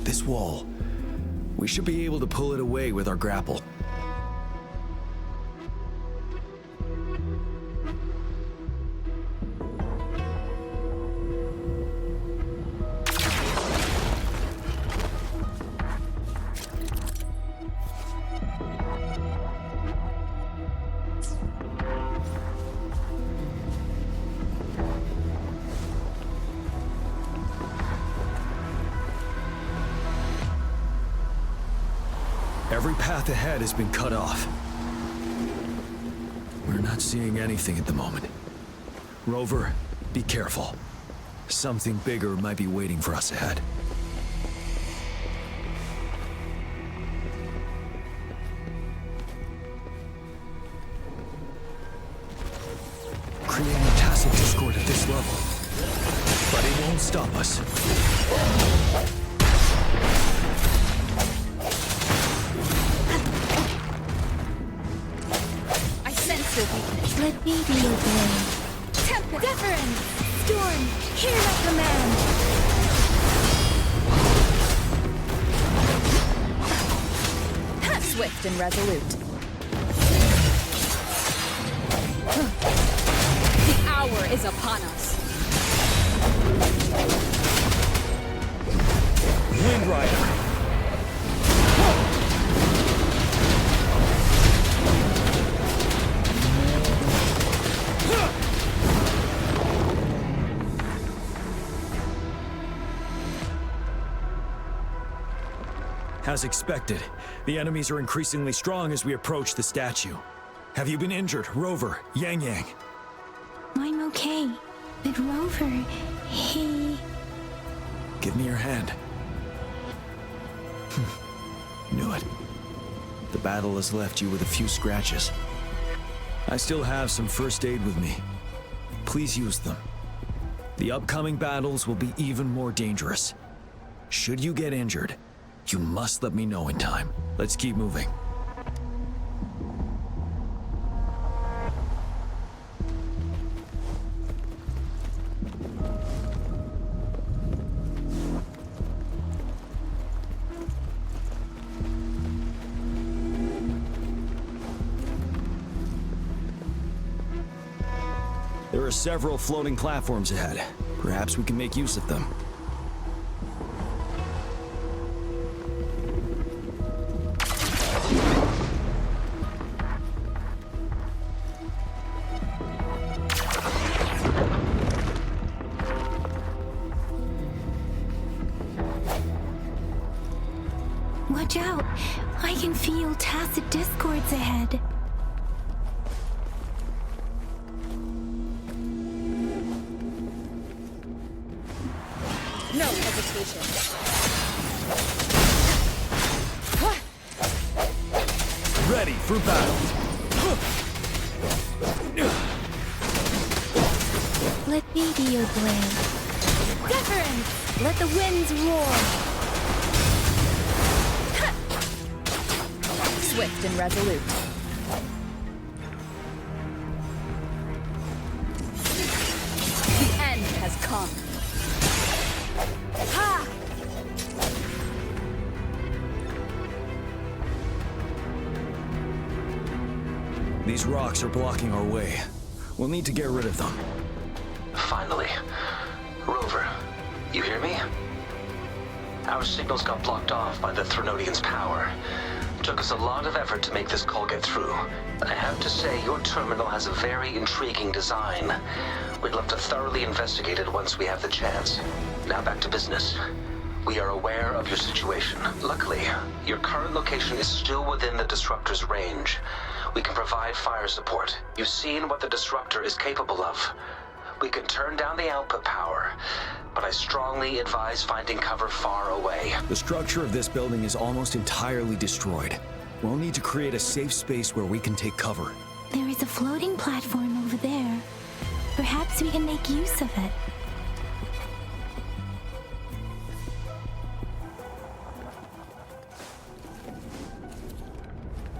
This wall. We should be able to pull it away with our grapple. Every path ahead has been cut off. We're not seeing anything at the moment. Rover, be careful. Something bigger might be waiting for us ahead. Creating a tacit discord at this level. But it won't stop us. your weakness. Let me be your blade. Tempest! Deference! Storm, hear my command! Swift and resolute. The hour is upon us. Wind Rider. As expected, the enemies are increasingly strong as we approach the statue. Have you been injured, Rover, Yang Yang? I'm okay, but Rover, he... Give me your hand. Knew it. The battle has left you with a few scratches. I still have some first aid with me. Please use them. The upcoming battles will be even more dangerous. Should you get injured, you must let me know in time. Let's keep moving. There are several floating platforms ahead. Perhaps we can make use of them. Watch out! I can feel tacit discords ahead. No hesitation. Ready for battle. Let me be your blade. Deference! Let the winds roar! Swift and resolute. The end has come. Ha! These rocks are blocking our way. We'll need to get rid of them. Finally. Rover, you hear me? Our signals got blocked off by the Threnodian's power. Took us a lot of effort to make this call get through. I have to say, your terminal has a very intriguing design. We'd love to thoroughly investigate it once we have the chance. Now back to business. We are aware of your situation. Luckily, your current location is still within the Disruptor's range. We can provide fire support. You've seen what the Disruptor is capable of. We can turn down the output power, but I strongly advise finding cover far away. The structure of this building is almost entirely destroyed. We'll need to create a safe space where we can take cover. There is a floating platform over there. Perhaps we can make use of it.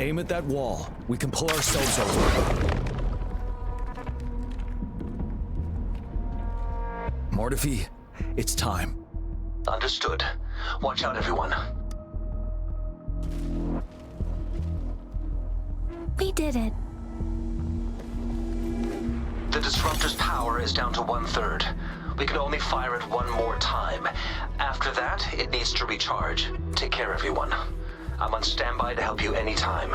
Aim at that wall. We can pull ourselves over. Mortefi, it's time. Understood. Watch out, everyone. We did it. The Disruptor's power is down to 1/3. We can only fire it one more time. After that, it needs to recharge. Take care, everyone. I'm on standby to help you anytime.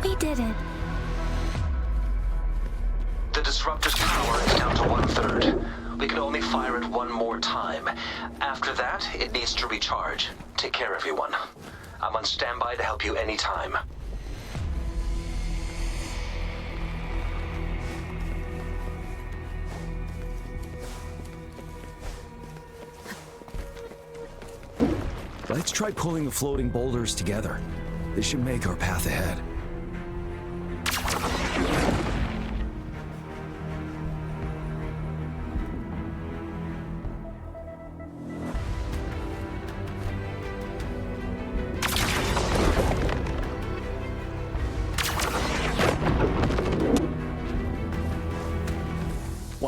We did it. The Disruptor's power is down to 1/3. We can only fire it one more time. After that, it needs to recharge. Take care, everyone. I'm on standby to help you anytime. Let's try pulling the floating boulders together. This should make our path ahead.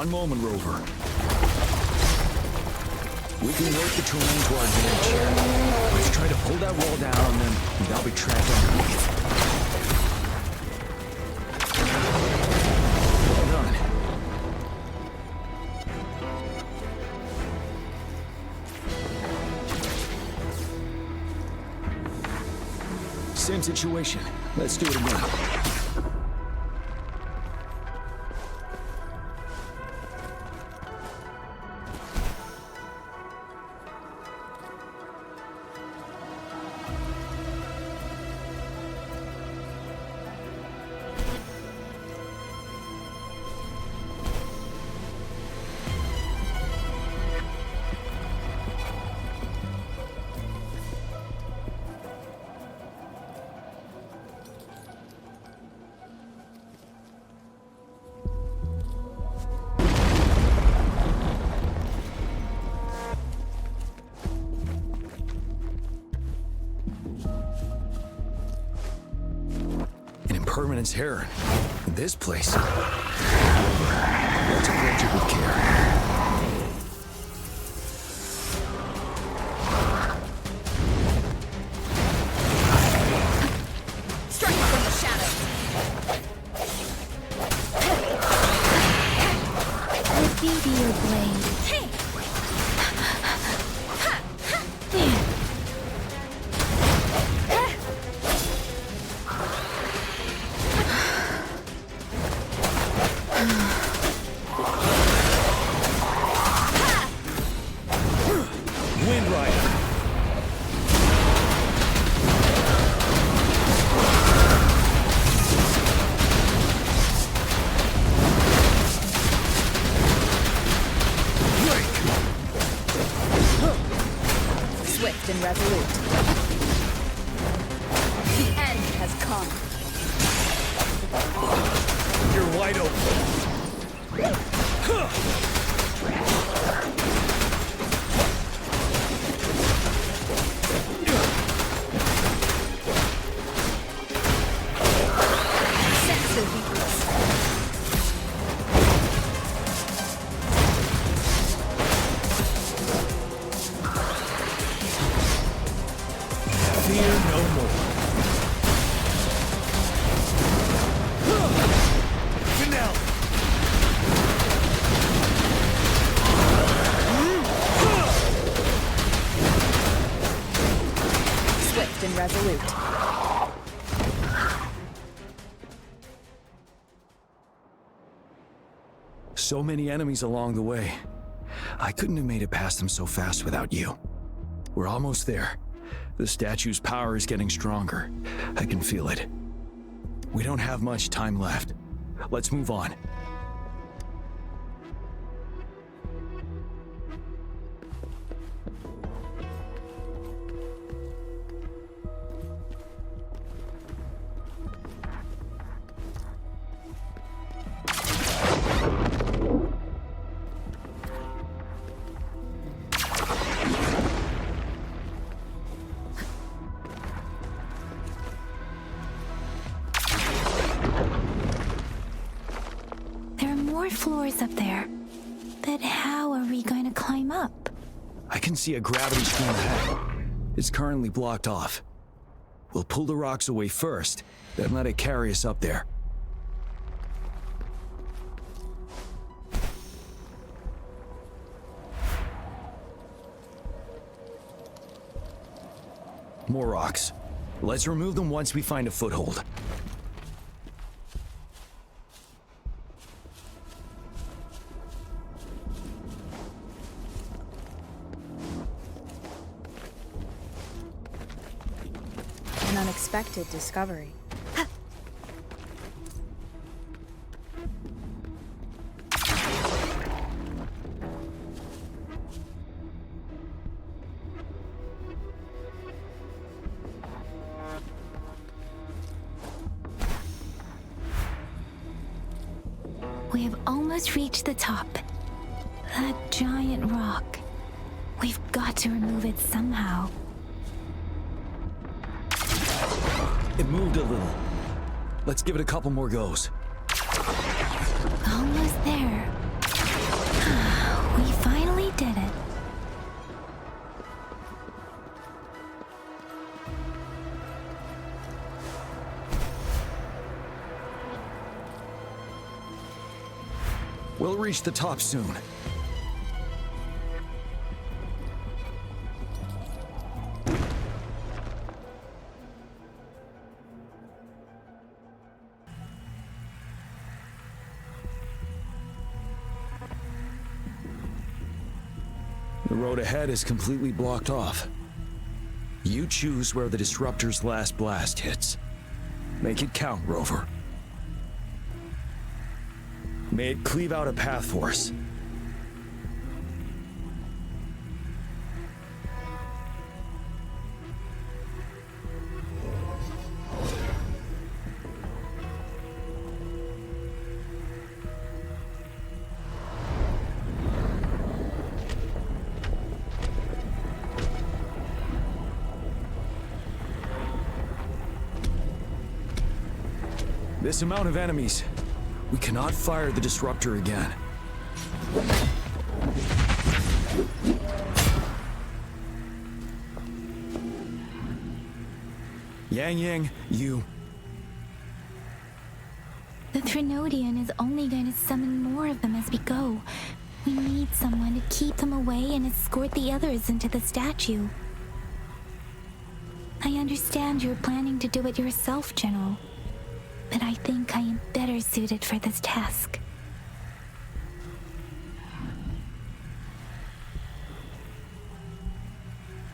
One moment, Rover. We can work the terrain to our advantage here. Let's try to pull that wall down, then I'll be trapped underneath. Well done. Same situation. Let's do it again. Impermanence heron. This place. Let's approach it with care. Strike from the shadows. Would be your blade. Hey! Wind Rider. Swift and resolute. The end has come. You're wide open. Fear no more. Finale. Swift and resolute. So many enemies along the way. I couldn't have made it past them so fast without you. We're almost there. The statue's power is getting stronger. I can feel it. We don't have much time left. Let's move on. More floors up there. But how are we going to climb up? I can see a gravity stream ahead. It's currently blocked off. We'll pull the rocks away first, then let it carry us up there. More rocks. Let's remove them once we find a foothold. An unexpected discovery. We have almost reached the top. That giant rock. We've got to remove it somehow. It moved a little. Let's give it a couple more goes. Almost there. We finally did it. We'll reach the top soon. The road ahead is completely blocked off. You choose where the Disruptor's last blast hits. Make it count, Rover. May it cleave out a path for us. This amount of enemies. We cannot fire the Disruptor again. Yang, you... The Threnodian is only going to summon more of them as we go. We need someone to keep them away and escort the others into the statue. I understand you're planning to do it yourself, General. But I think I am better suited for this task.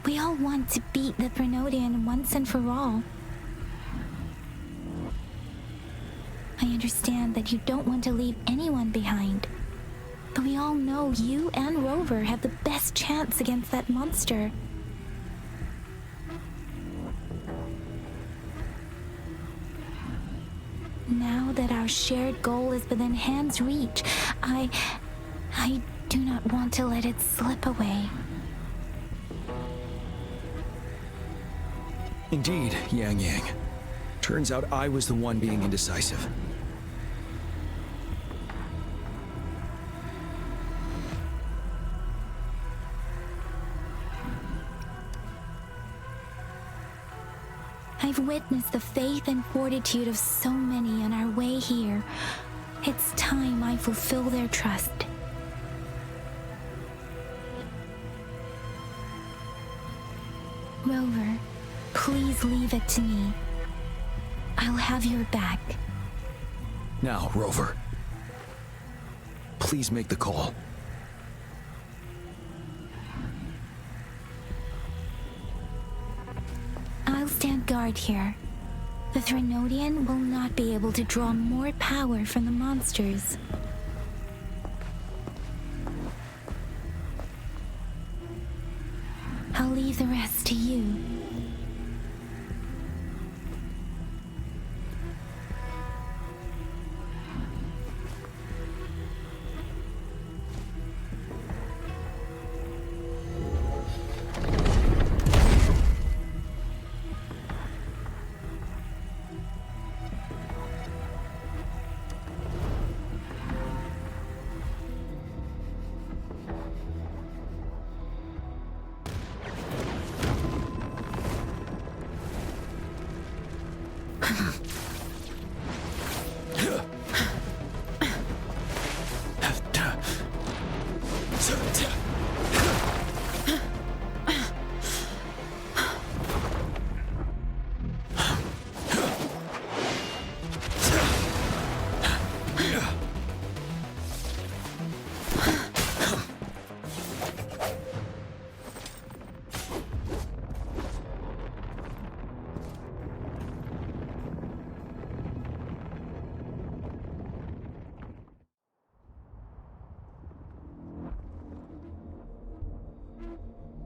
We all want to beat the Threnodian once and for all. I understand that you don't want to leave anyone behind. But we all know you and Rover have the best chance against that monster. Now that our shared goal is within hand's reach, I do not want to let it slip away. Indeed, Yang. Turns out I was the one being indecisive. I've witnessed the faith and fortitude of so many on our way here. It's time I fulfill their trust. Rover, please leave it to me. I'll have your back. Now, Rover. Please make the call. I'll stand guard here. The Threnodian will not be able to draw more power from the monsters. I'll leave the rest to you.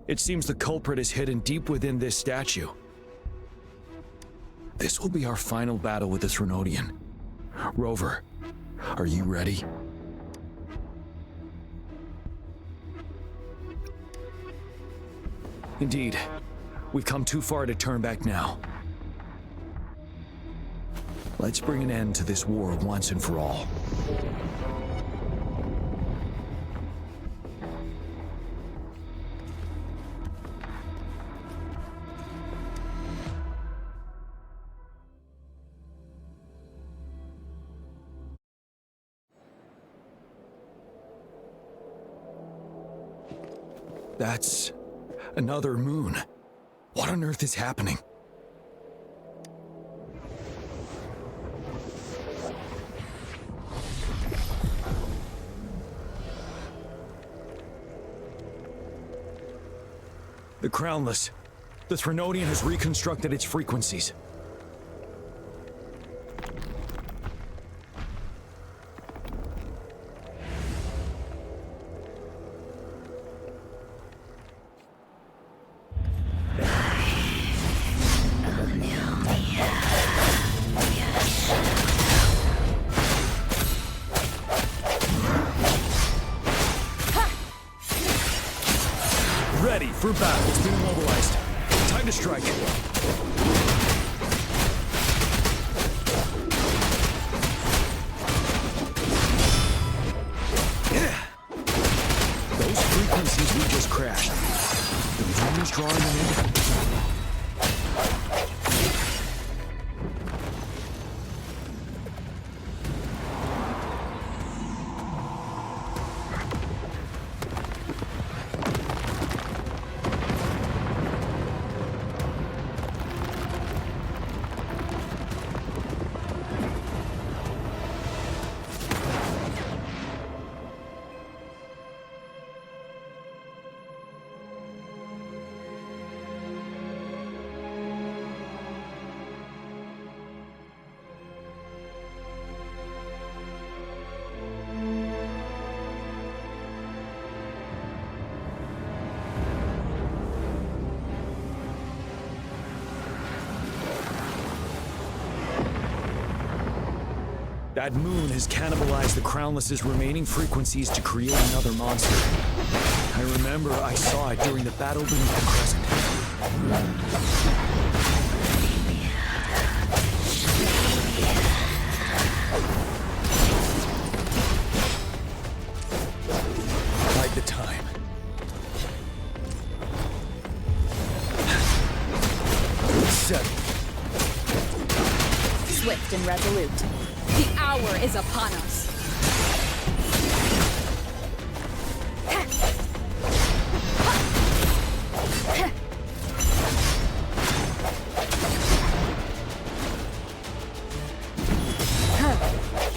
It seems the culprit is hidden deep within this statue. This will be our final battle with the Threnodian. Rover, are you ready? Indeed. We've come too far to turn back now. Let's bring an end to this war once and for all. That's another moon. What on earth is happening? The Crownless. The Threnodian has reconstructed its frequencies. Ready for battle. It's been immobilized. Time to strike. Those frequencies we just crashed. The moon is drawing them in. That moon has cannibalized the Crownless's remaining frequencies to create another monster. I remember I saw it during the battle beneath the crescent. Bide the time. Set. Swift and resolute. The hour is upon us.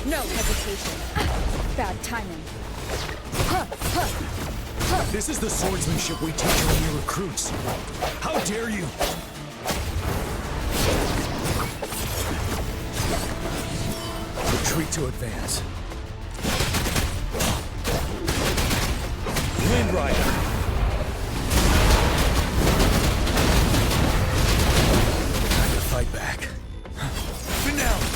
No hesitation. Bad timing. This is the swordsmanship we teach our new recruits. How dare you! Retreat to advance. Wind Rider. Time to fight back. Finale.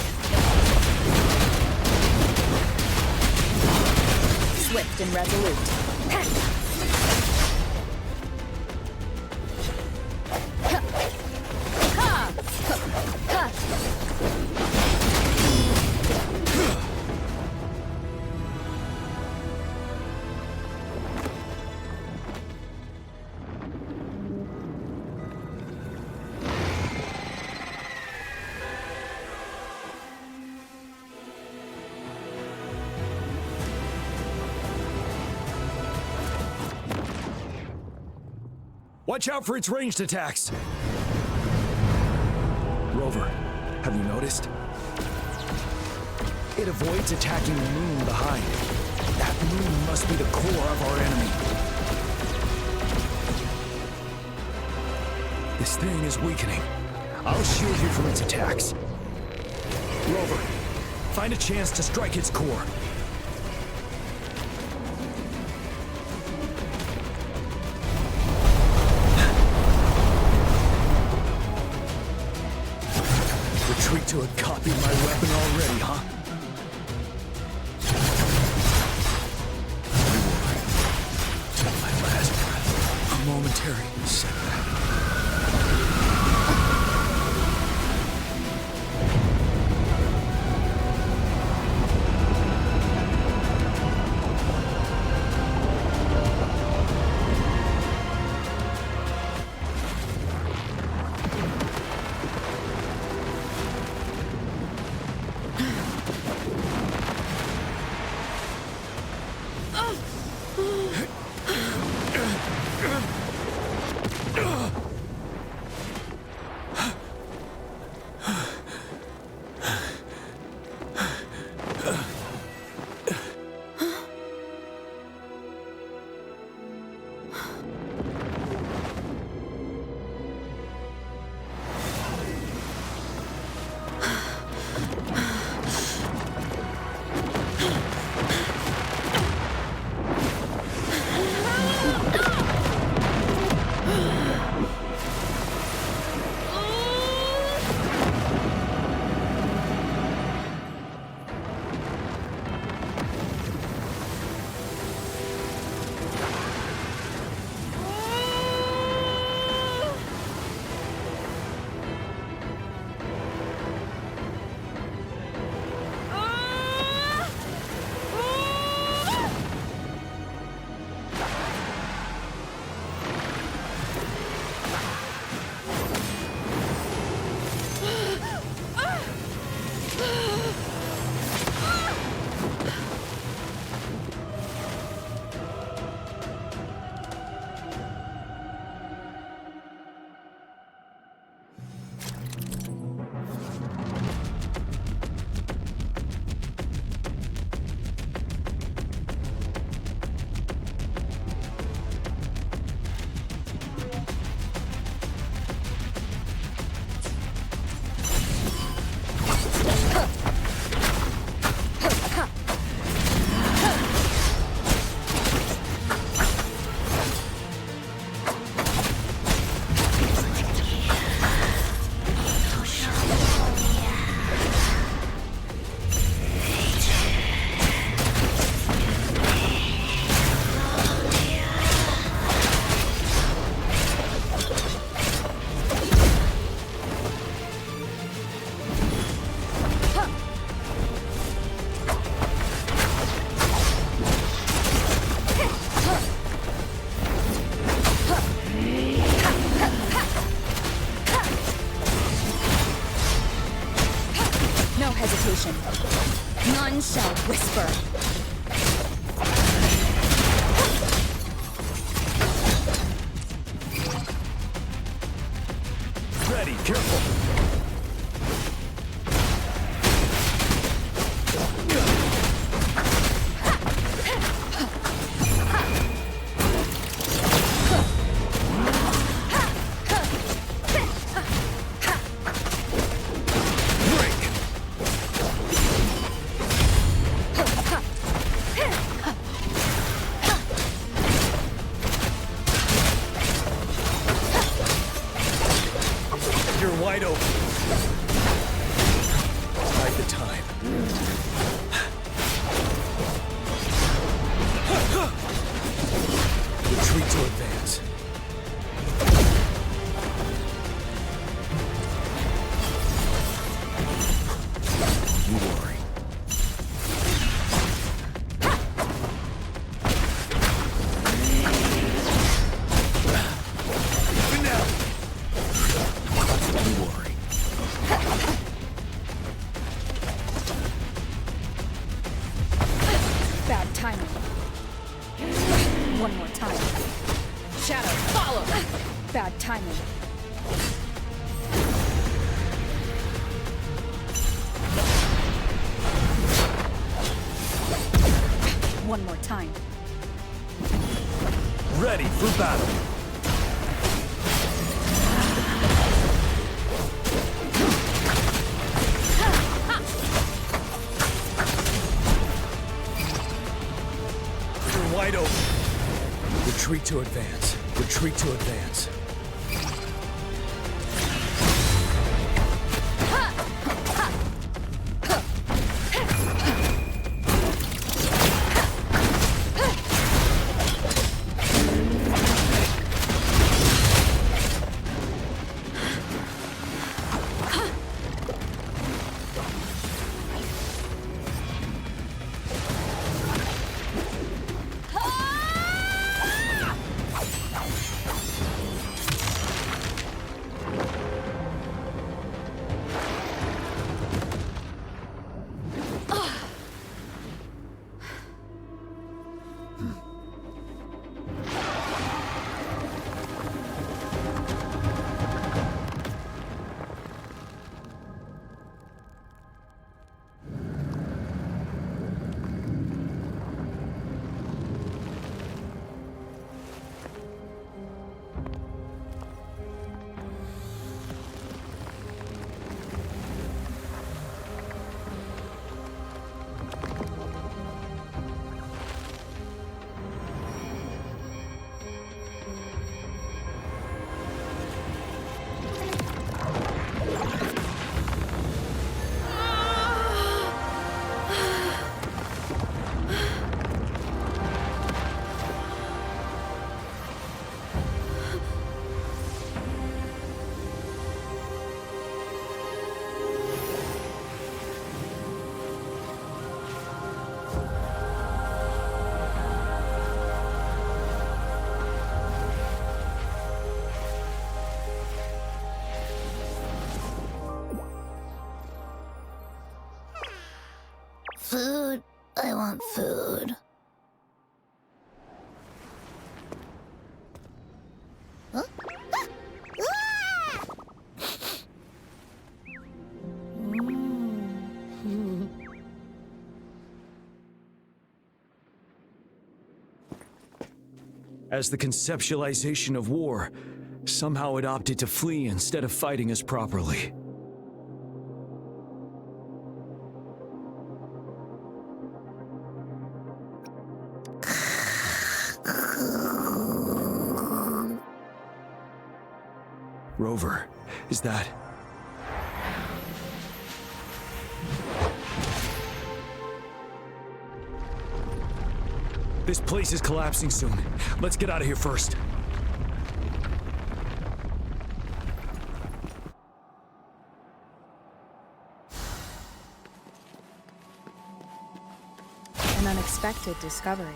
Swift and resolute. Watch out for its ranged attacks! Rover, have you noticed? It avoids attacking the moon behind. That moon must be the core of our enemy. This thing is weakening. I'll shield you from its attacks. Rover, find a chance to strike its core. Retreat to a copy of my weapon already, huh? Till my last breath. A momentary setback. hesitation. None shall whisper. Ready, careful. You're wide open. Bide the time. Retreat to advance. You worry. Even now. You worry. Bad timing. One more time. Shadow, follow! Bad timing. One more time. Ready for battle. You're wide open. Retreat to advance. Retreat to advance. Food. I want food. Huh? As the conceptualization of war, somehow it opted to flee instead of fighting us properly. Rover, is that... This place is collapsing soon. Let's get out of here first. An unexpected discovery.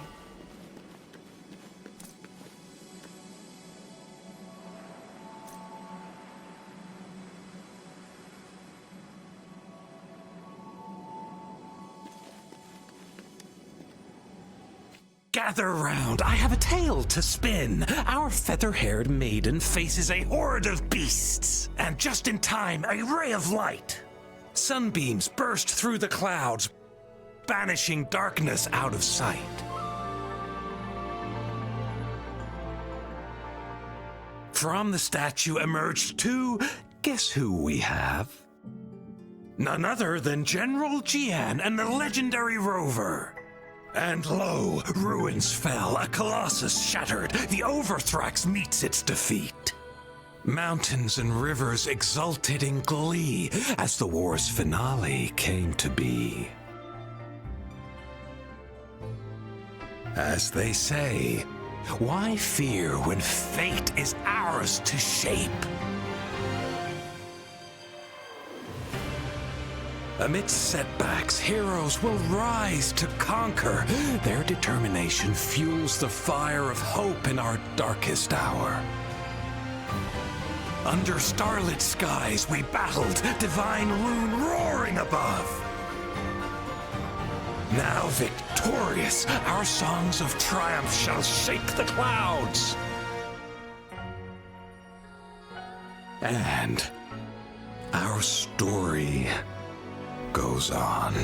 Gather round, I have a tale to spin. Our feather-haired maiden faces a horde of beasts. And just in time, a ray of light. Sunbeams burst through the clouds, banishing darkness out of sight. From the statue emerged two. Guess who we have? None other than General Jian and the legendary Rover. And lo, ruins fell, a colossus shattered, the Overthrax meets its defeat. Mountains and rivers exulted in glee as the war's finale came to be. As they say, why fear when fate is ours to shape? Amidst setbacks, heroes will rise to conquer. Their determination fuels the fire of hope in our darkest hour. Under starlit skies we battled, divine rune roaring above. Now victorious, our songs of triumph shall shake the clouds. And our story goes on.